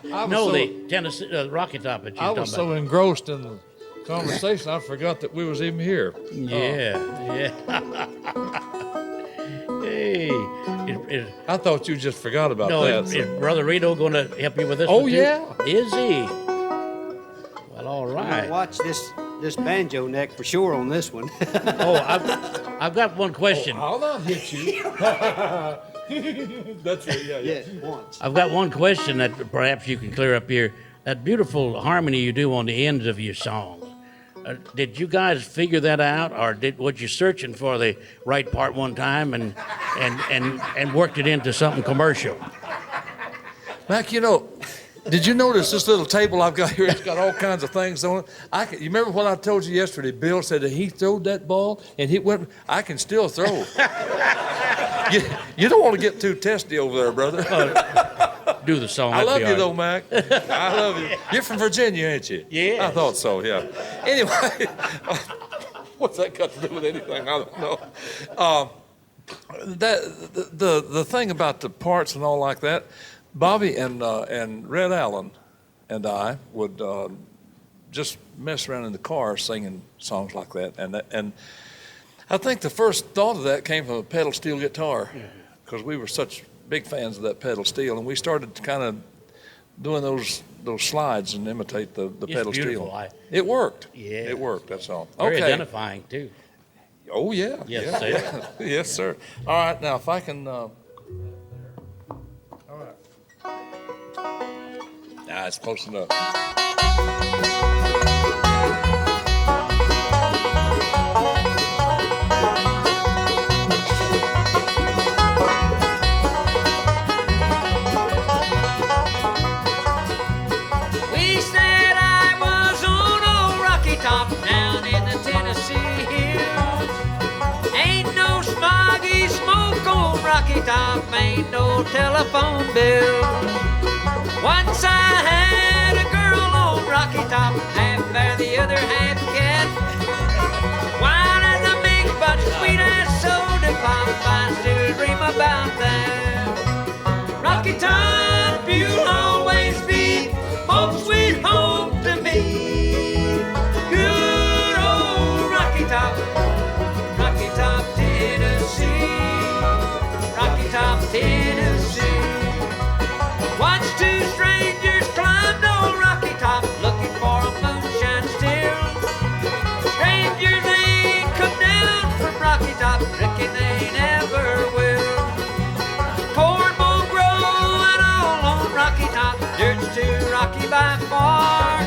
No, the Tennessee Rocky Top that you I talking was about. so engrossed in the conversation, I forgot that we was even here. Yeah. Hey. I thought you just forgot about that. Is Brother Reno going to help you with this Oh, one too? yeah. Is he? Well, all right. Watch this banjo neck for sure on this one. Oh, I've got one question. I'll not hit you. That's right, yeah. Yes, once. I've got one question that perhaps you can clear up here. That beautiful harmony you do on the ends of your songs. Did you guys figure that out, or was you searching for the right part one time and worked it into something commercial? Mac, did you notice this little table I've got here? It's got all kinds of things on it. You remember what I told you yesterday? Bill said that he throwed that ball and he went. I can still throw. You don't want to get too testy over there, brother. Do the song. I love you though, Mac. I love you. You're from Virginia, ain't you? Yeah. I thought so. Yeah. Anyway, what's that got to do with anything? I don't know. The thing about the parts and all like that. Bobby and Red Allen and I would just mess around in the car singing songs like that, and I think the first thought of that came from a pedal steel guitar, because we were such big fans of that pedal steel, and we started kind of doing those slides and imitate the pedal beautiful. steel. It worked. Yeah, it worked. That's all. Very okay. identifying too. Oh yeah. Yes, yeah. sir. Yes, sir. All right, now if I can. It's close enough. We said I was on old Rocky Top down in the Tennessee hills. Ain't no smoggy smoke on Rocky Top, ain't no telephone bills. Once I had a girl on Rocky Top, half bear, the other half cat. Wine as a mink, but sweet as soda pop, I still dream about that. Rocky Top, you'll always be home sweet home to me. Good old Rocky Top, Tennessee. Rocky Top, Tennessee. Watched two strangers climbed on Rocky Top, looking for a moonshine still. Strangers ain't come down from Rocky Top, reckon they never will. Corn won't grow at all on Rocky Top, dirt's too rocky by far.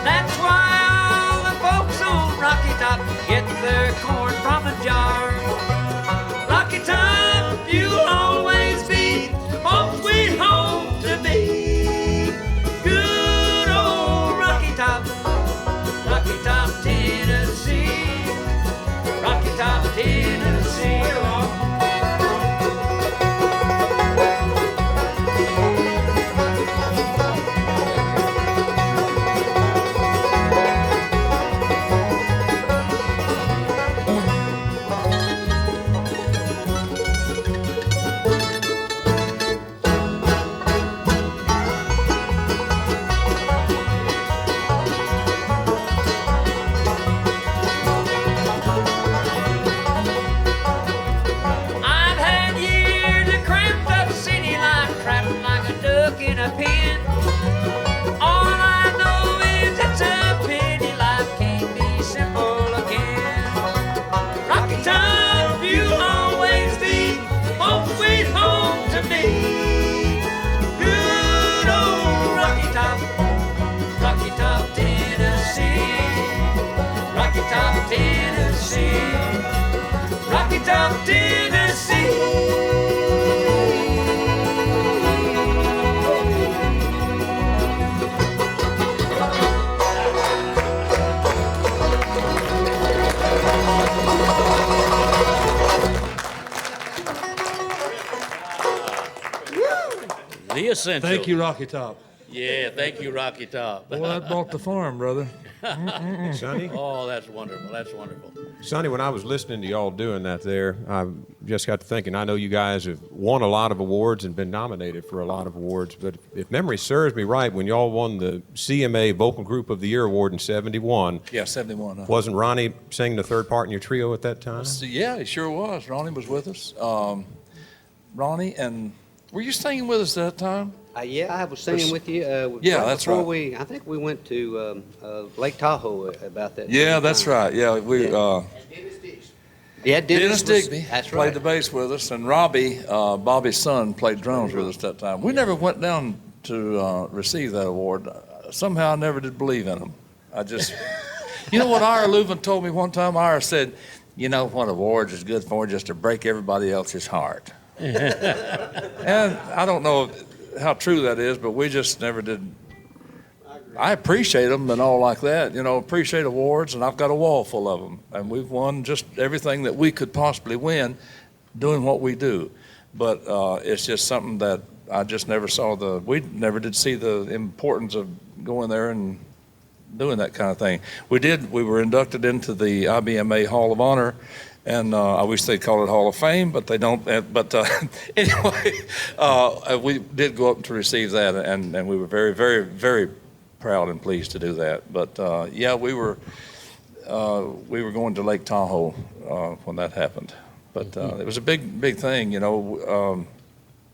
That's why all the folks on Rocky Top get their corn from a jar. Rocky Top, you'll always be home sweet home to me. Good old Rocky Top, Tennessee. Rocky Top, Tennessee. essential. Thank you, Rocky Top. Yeah, thank you, Rocky Top. Boy, that bought the farm, brother. Sonny? Oh, that's wonderful. That's wonderful. Sonny, when I was listening to y'all doing that there, I just got to thinking, I know you guys have won a lot of awards and been nominated for a lot of awards, but if memory serves me right, when y'all won the CMA Vocal Group of the Year award in 71. Yeah, 71. Wasn't Ronnie singing the third part in your trio at that time? Yeah, he sure was. Ronnie was with us. Ronnie, and were you singing with us at that time? Yeah, I was singing with you. Yeah, right that's before right. I think we went to Lake Tahoe about that. Yeah, same that's time. right. Yeah, we. Yeah, Dennis was- Digby That's played right. the bass with us, and Robbie, Bobby's son, played drums with us that time. We never went down to receive that award. Somehow I never did believe in them. I just, you know what Ira Leuven told me one time? Ira said, you know what awards is good for? Just to break everybody else's heart. And I don't know how true that is, but we just never did. I appreciate them and all like that, you know, appreciate awards, and I've got a wall full of them. And we've won just everything that we could possibly win doing what we do. But it's just something that I just never saw we never did see the importance of going there and doing that kind of thing. We were inducted into the IBMA Hall of Honor, and I wish they'd call it Hall of Fame, but they don't. But anyway, we did go up to receive that, and we were very, very, very proud and pleased to do that. But yeah, we were going to Lake Tahoe when that happened. But it was a big thing, you know.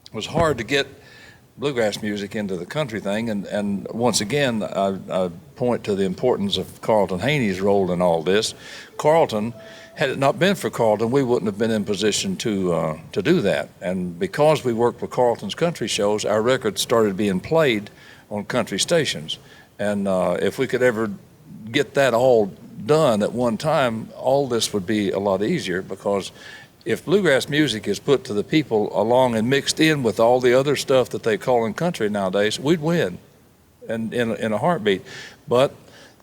It was hard to get bluegrass music into the country thing, and once again, I point to the importance of Carlton Haney's role in all this. Carlton, had it not been for Carlton, we wouldn't have been in position to do that. And because we worked with Carlton's country shows, our records started being played on country stations. And if we could ever get that all done at one time, all this would be a lot easier, because if bluegrass music is put to the people along and mixed in with all the other stuff that they call in country nowadays, we'd win and in a heartbeat. But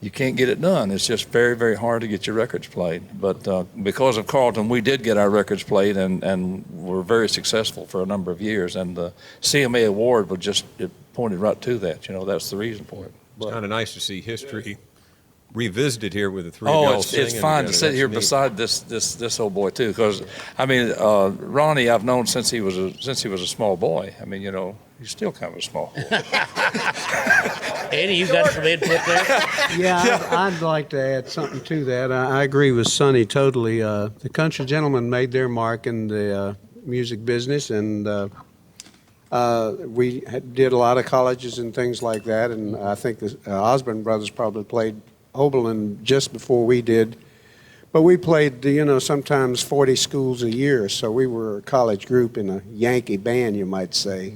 you can't get it done. It's just very, very hard to get your records played. But because of Carlton, we did get our records played and were very successful for a number of years. And the CMA award it pointed right to that. You know, that's the reason for it. It's kind of nice to see history revisited here with the three Oh, of y'all it's singing fine to together. sit That's here neat. beside this old boy too, because I mean, Ronnie I've known since he was a small boy. I mean, you know, he's still kind of a small boy. Eddie, you got some input there? Yeah, I'd like to add something to that. I agree with Sonny totally. The Country Gentlemen made their mark in the music business, and we did a lot of colleges and things like that, and I think the Osborne Brothers probably played Oberlin just before we did. But we played, you know, sometimes 40 schools a year, so we were a college group in a Yankee band, you might say.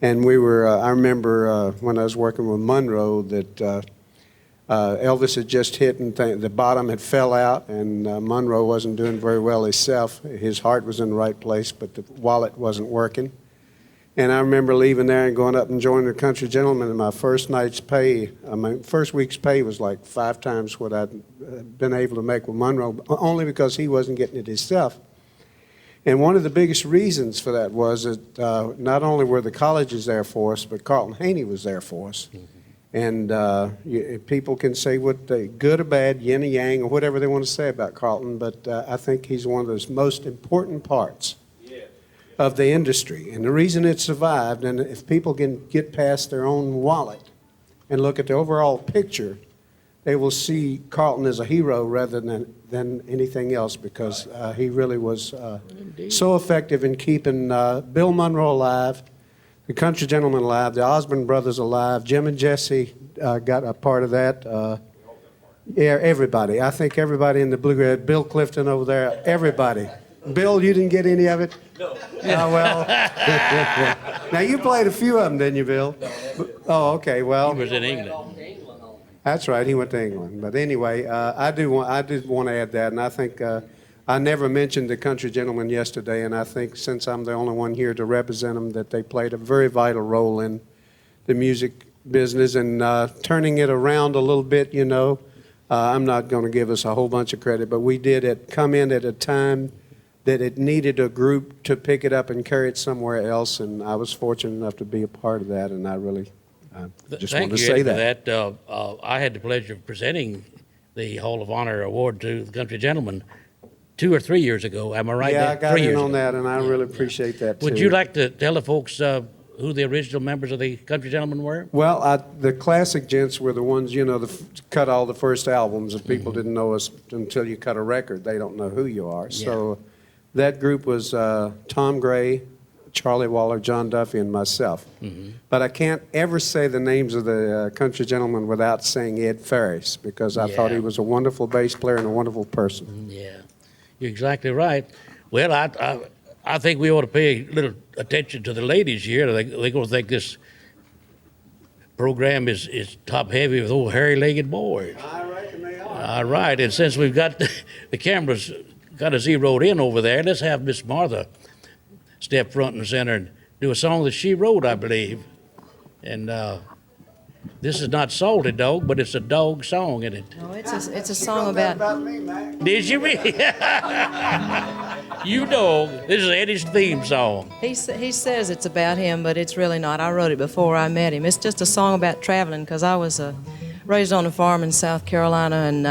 And we were, I remember when I was working with Monroe that Elvis had just hit and the bottom had fell out, and Monroe wasn't doing very well himself. His heart was in the right place, but the wallet wasn't working. And I remember leaving there and going up and joining the Country Gentlemen, and my first night's pay, my first week's pay was like 5 times what I'd been able to make with Monroe, only because he wasn't getting it himself. And one of the biggest reasons for that was that not only were the colleges there for us, but Carlton Haney was there for us. And people can say what they, good or bad, yin or yang, or whatever they want to say about Carlton, but I think he's one of those most important parts of the industry. And the reason it survived, and if people can get past their own wallet and look at the overall picture, they will see Carlton as a hero rather than anything else, because he really was so effective in keeping Bill Monroe alive, the Country Gentlemen alive, the Osborne Brothers alive. Jim and Jesse got a part of that. Yeah, everybody. I think everybody in the Bluegrass, Bill Clifton over there, everybody. Bill, you didn't get any of it? No. Oh, well. Now, you played a few of them, didn't you, Bill? Oh, okay, well. He was in England. That's right, he went to England. But anyway, I did want to add that, and I think I never mentioned the Country Gentlemen yesterday, and I think since I'm the only one here to represent them, that they played a very vital role in the music business and turning it around a little bit, you know. I'm not going to give us a whole bunch of credit, but we did come in at a time that it needed a group to pick it up and carry it somewhere else, and I was fortunate enough to be a part of that, and I really just Thank wanted to you, say Eddie, that. for that. I had the pleasure of presenting the Hall of Honor award to the Country Gentleman 2 or 3 years ago. Am I right? Yeah, Dan? I got 3 in years on ago. that, and I really appreciate that, too. Would you like to tell the folks who the original members of the Country Gentlemen were? Well, the classic gents were the ones, cut all the first albums. If people didn't know us until you cut a record, they don't know who you are. So that group was Tom Gray, Charlie Waller, John Duffy, and myself. But I can't ever say the names of the Country Gentlemen without saying Ed Ferris, because I thought he was a wonderful bass player and a wonderful person. Yeah, you're exactly right. Well, I think we ought to pay a little attention to the ladies here. They're going to think this program is top heavy with old hairy-legged boys. I reckon they are. All right, and since we've got the cameras kind of zeroed in over there, let's have Miss Martha step front and center and do a song that she wrote, I believe. And this is not Salty Dog, but it's a dog song, isn't it? No, it's a song about me, Mac. Did you really? You know, this is Eddie's theme song. he says it's about him, but it's really not. I wrote it before I met him. It's just a song about traveling, because I was raised on a farm in South Carolina, and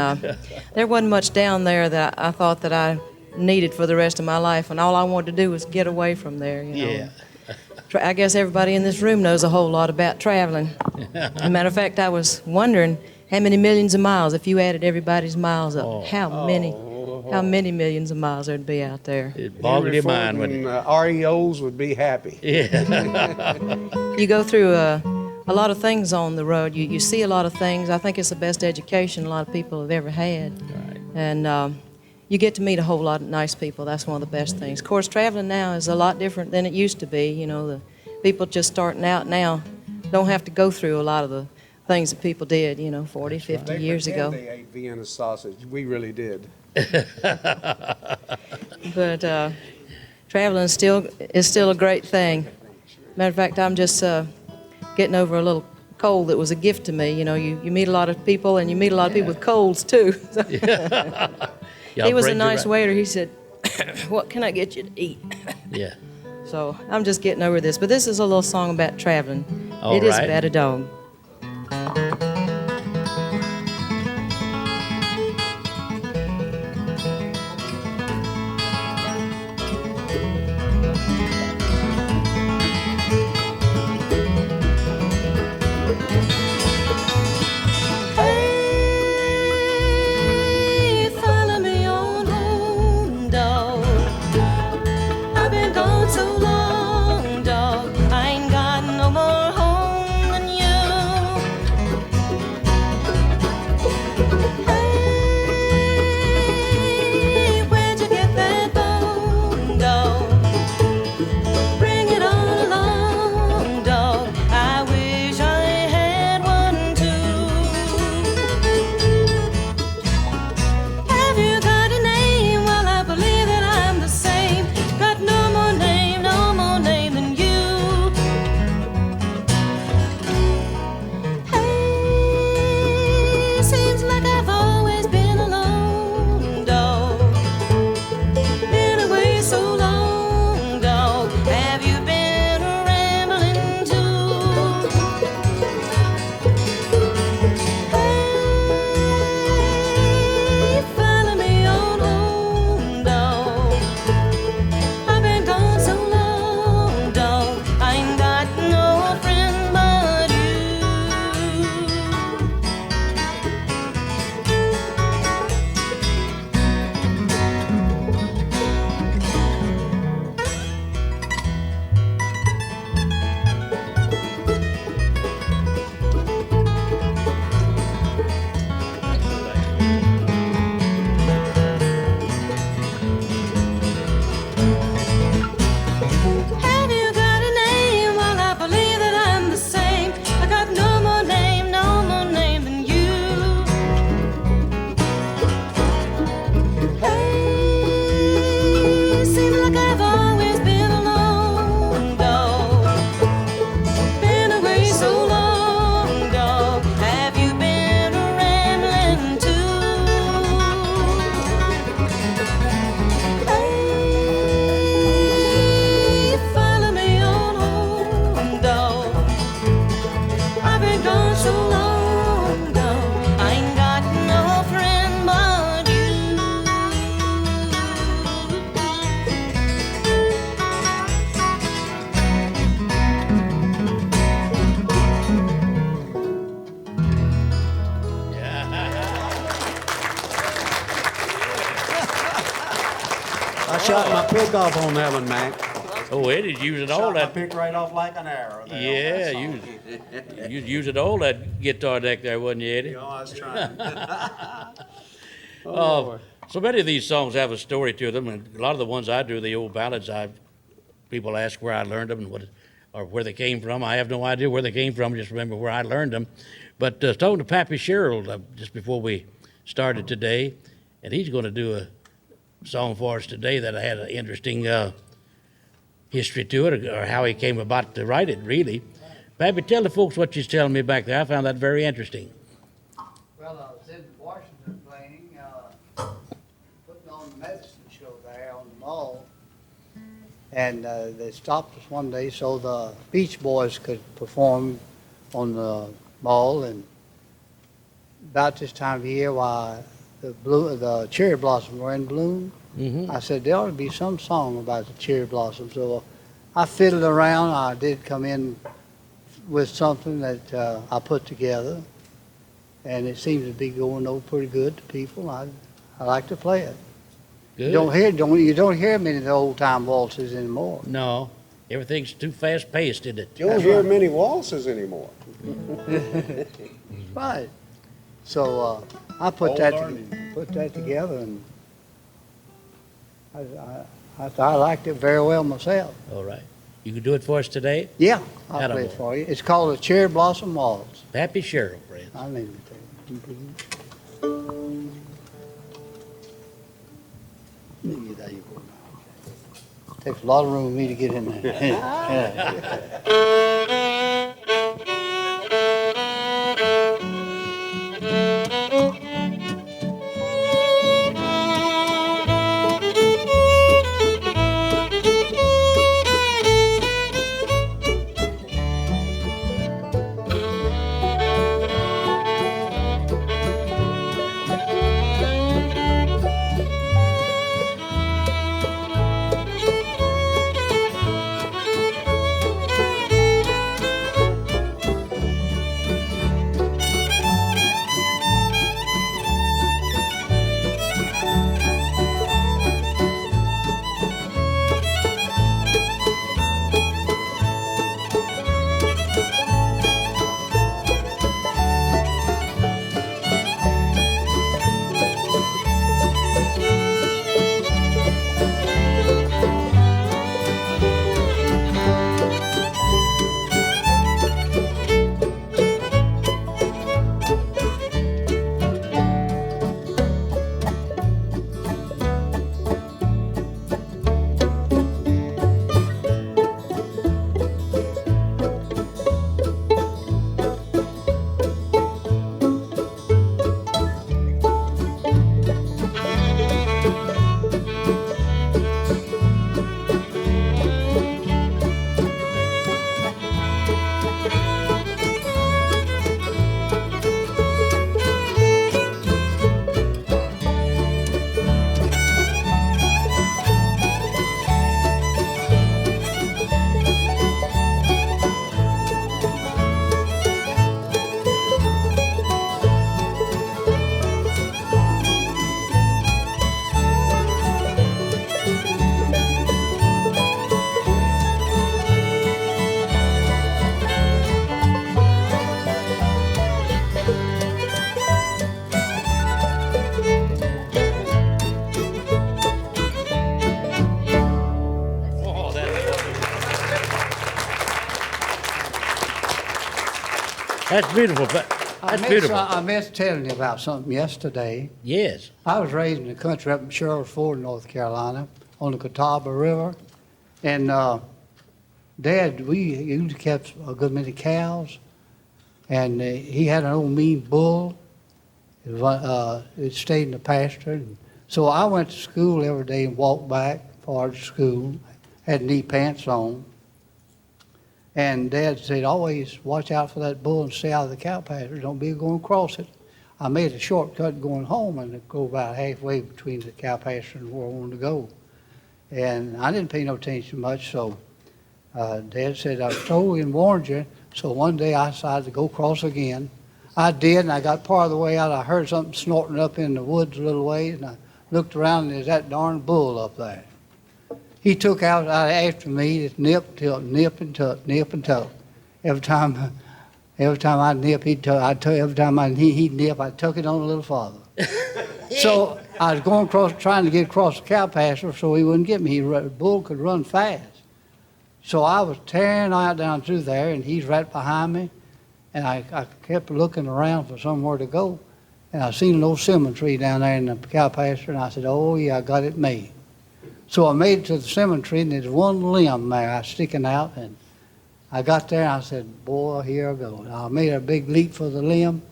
there wasn't much down there that I thought that I needed for the rest of my life, and all I wanted to do was get away from there. Yeah. I guess everybody in this room knows a whole lot about traveling. As a matter of fact, I was wondering how many millions of miles, if you added everybody's miles up, how many millions of miles there'd be out there. It boggled your mind when REOs would be happy. Yeah. You go through a lot of things on the road. You see a lot of things. I think it's the best education a lot of people have ever had. Right. And you get to meet a whole lot of nice people. That's one of the best things. Of course, traveling now is a lot different than it used to be. The people just starting out now don't have to go through a lot of the things that people did, 40, 50 years ago. They ate Vienna sausage. We really did. But traveling is still a great thing. Matter of fact, I'm just getting over a little cold that was a gift to me. You meet a lot of people, and you meet a lot of people with colds too. He was a nice waiter. He said, "What can I get you to eat?" Yeah. So I'm just getting over this. But this is a little song about traveling. All It is right. about a dog. So long, dog, I ain't got no more home than you. I shot my pick off on that one, Mac. Oh, Eddie's using all Shot my that. pick right off like an arrow there. Yeah, you was using all that guitar deck there, wasn't you, Eddie? Oh, I was trying. So many of these songs have a story to them, and a lot of the ones I do, the old ballads, people ask where I learned them and or where they came from. I have no idea where they came from, just remember where I learned them. But talking to Pappy Sherrill just before we started today, and he's going to do a song for us today that had an interesting history to it, or how he came about to write it, really. Pappy, tell the folks what you're telling me back there. I found that very interesting. Well, I was in Washington playing, putting on the medicine show there on the mall. And they stopped us one day so the Beach Boys could perform on the mall. And about this time of year, why the cherry blossoms were in bloom. I said there ought to be some song about the cherry blossoms. So I fiddled around. I did come in with something that I put together, and it seems to be going over pretty good to people. I like to play it. Good. You don't hear many of the old time waltzes anymore. No, everything's too fast paced, isn't it? You don't hear many waltzes anymore. Right. So I put that together, and I liked it very well myself. All right. You can do it for us today? Yeah, I'll play it for you. It's called the Cherry Blossom Waltz. Pappy Sherrill, friends. I'll name it to you. There you go. Takes a lot of room for me to get in there. That's beautiful. That's beautiful. I missed telling you about something yesterday. Yes. I was raised in the country up in Sherwood Ford, North Carolina, on the Catawba River. And Dad, we usually kept a good many cows. And he had an old mean bull. It stayed in the pasture. And so I went to school every day and walked back far to school. Had knee pants on. And Dad said, always watch out for that bull and stay out of the cow pasture. Don't be going across it. I made a shortcut going home and go about halfway between the cow pasture and where I wanted to go. And I didn't pay no attention much, so Dad said, I told you and warned you. So one day I decided to go across again. I did, and I got part of the way out. I heard something snorting up in the woods a little ways, and I looked around, and there's that darn bull up there. He took out after me, it's nip, tilt, nip and tuck, nip and tuck. Every time I nip, he'd tuck. Every time he'd nip, I'd tuck it on a little farther. So I was going across, trying to get across the cow pasture so he wouldn't get me. The bull could run fast. So I was tearing out down through there, and he's right behind me. And I kept looking around for somewhere to go. And I seen an old cinnamon tree down there in the cow pasture, and I said, oh, yeah, I got it made. So I made it to the cinnamon tree, and there's one limb there sticking out. And I got there, and I said, boy, here I go. And I made a big leap for the limb,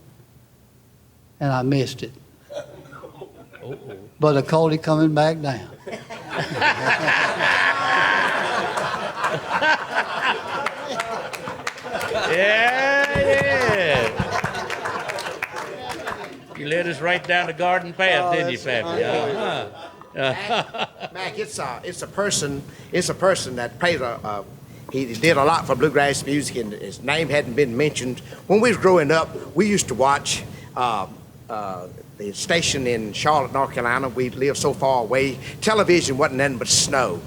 and I missed it. But I caught it coming back down. Yeah. You led us right down the garden path, didn't you, Pappy? Mac, it's a person that plays he did a lot for bluegrass music, and his name hadn't been mentioned. When we was growing up, we used to watch the station in Charlotte, North Carolina. We lived so far away. Television wasn't nothing but snow.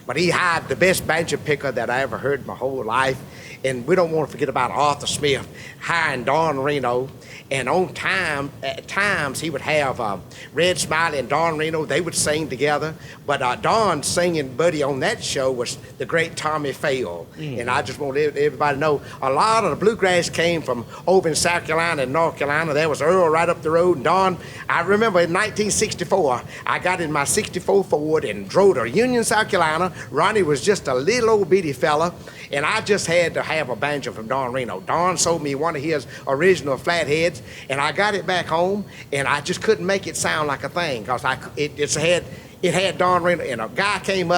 But he hired the best banjo picker that I ever heard in my whole life. And we don't want to forget about Arthur Smith hiring Don Reno. And at times he would have Red Smiley and Don Reno. They would sing together. But Don's singing buddy on that show was the great Tommy Fail. And I just want everybody to know a lot of the bluegrass came from over in South Carolina and North Carolina. There was Earl right up the road. And Don, I remember in 1964, I got in my 64 Ford and drove to Union, South Carolina. Ronnie was just a little old bitty fella. And I just had to have a banjo from Don Reno. Don sold me one of his original flatheads, and I got it back home, and I just couldn't make it sound like a thing, because it had Don Reno. And a guy came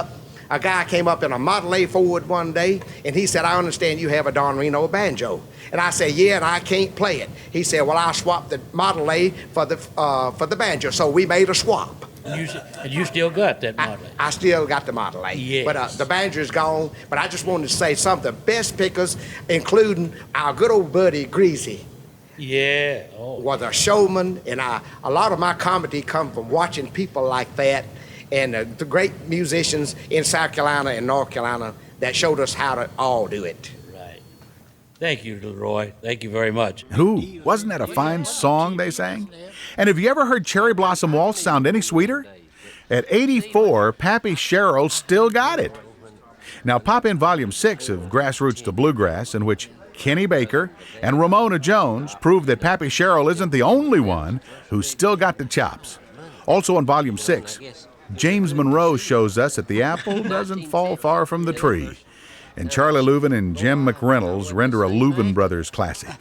up in a Model A Ford one day, and he said, I understand you have a Don Reno banjo. And I said, yeah, and I can't play it. He said, well, I'll swap the Model A for the banjo. So we made a swap. And you still got that Model A? I still got the Model A. Yes. But the banjo is gone. But I just wanted to say some of the best pickers, including our good old buddy Greasy. Yeah. Was a showman, and a lot of my comedy come from watching people like that, and the great musicians in South Carolina and North Carolina that showed us how to all do it. Right. Thank you, Leroy. Thank you very much. Who? Wasn't that a fine song they sang? And have you ever heard Cherry Blossom Waltz sound any sweeter? At 84, Pappy Sherrill still got it. Now pop in Volume 6 of Grassroots to Bluegrass, in which Kenny Baker and Ramona Jones prove that Pappy Sherrill isn't the only one who's still got the chops. Also in Volume 6, James Monroe shows us that the apple doesn't fall far from the tree. And Charlie Louvin and Jim McReynolds render a Louvin Brothers classic.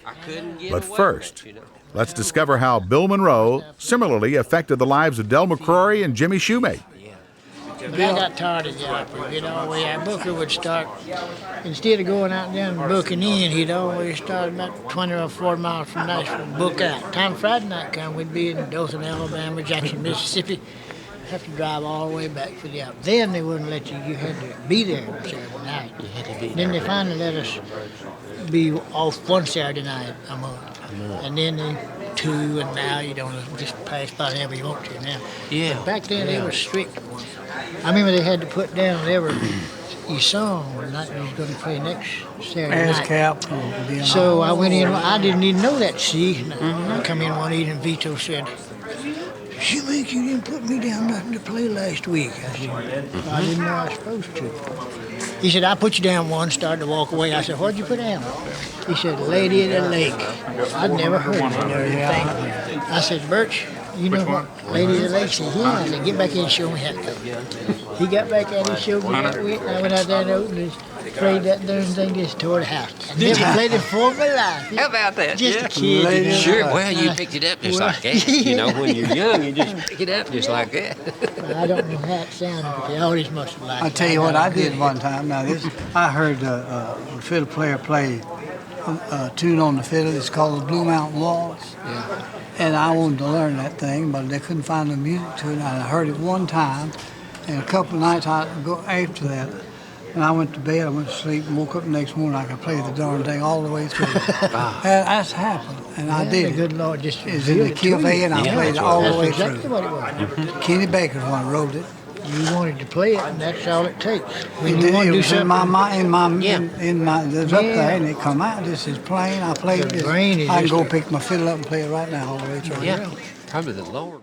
But first, let's discover how Bill Monroe similarly affected the lives of Del McCrory and Jimmy Shumate. But I got tired of the opera. Our booker would start, instead of going out there and booking in, he'd always start about 20 or 40 miles from Nashville, book out. Time Friday night come, we'd be in Dothan, Alabama, Jackson, Mississippi. Have to drive all the way back for the opera. Then they wouldn't let you had to be there on Saturday night. Then they finally let us be off one Saturday night a month. And then two, and now you don't just pass by whenever you want to now. Yeah. But back then they were strict. I remember they had to put down your song or not you was going to play next Saturday night. So I went in. I didn't even know that. See, I come in one evening. Vito said, "Shumate, you didn't put me down nothing to play last week." I said, "I didn't know I was supposed to." He said, "I put you down one." Started to walk away. I said, "What'd you put down?" He said, "Lady of the Lake." I'd never heard of that. I said, "Birch, you know what Lady of the Lake?" He said, "Yeah." I said, "Get back in and show me how to go." He got back in and showed me how to went. I went out there and opened it. Played that darn thing, just tore the house. I never played it for my life. How about that? Just a kid. Sure, well, you picked it up just like that. You know, when you're young, you just pick it up just like that. I don't know how it sounded, but they always must have liked it. I'll tell you what I did one time. Now, I heard a fiddle player play a tune on the fiddle. It's called the Blue Mountain Waltz. Yeah. And I wanted to learn that thing, but they couldn't find the music to it. And I heard it one time, and a couple of nights I'd go after that. And I went to bed, I went to sleep, and woke up the next morning, I could play the darn thing all the way through. And that's happened, and I did it. Good Lord, just it was in the key of A, and I played it all the way exactly through. What it was. Kenny Baker's one wrote it. You wanted to play it, and that's all it takes. When It you want to do was in something, it was up there, and it come out just as plain. I played The this. brain is I can just go a- pick my fiddle up and play it right now all the way through. Yeah. Probably the lower.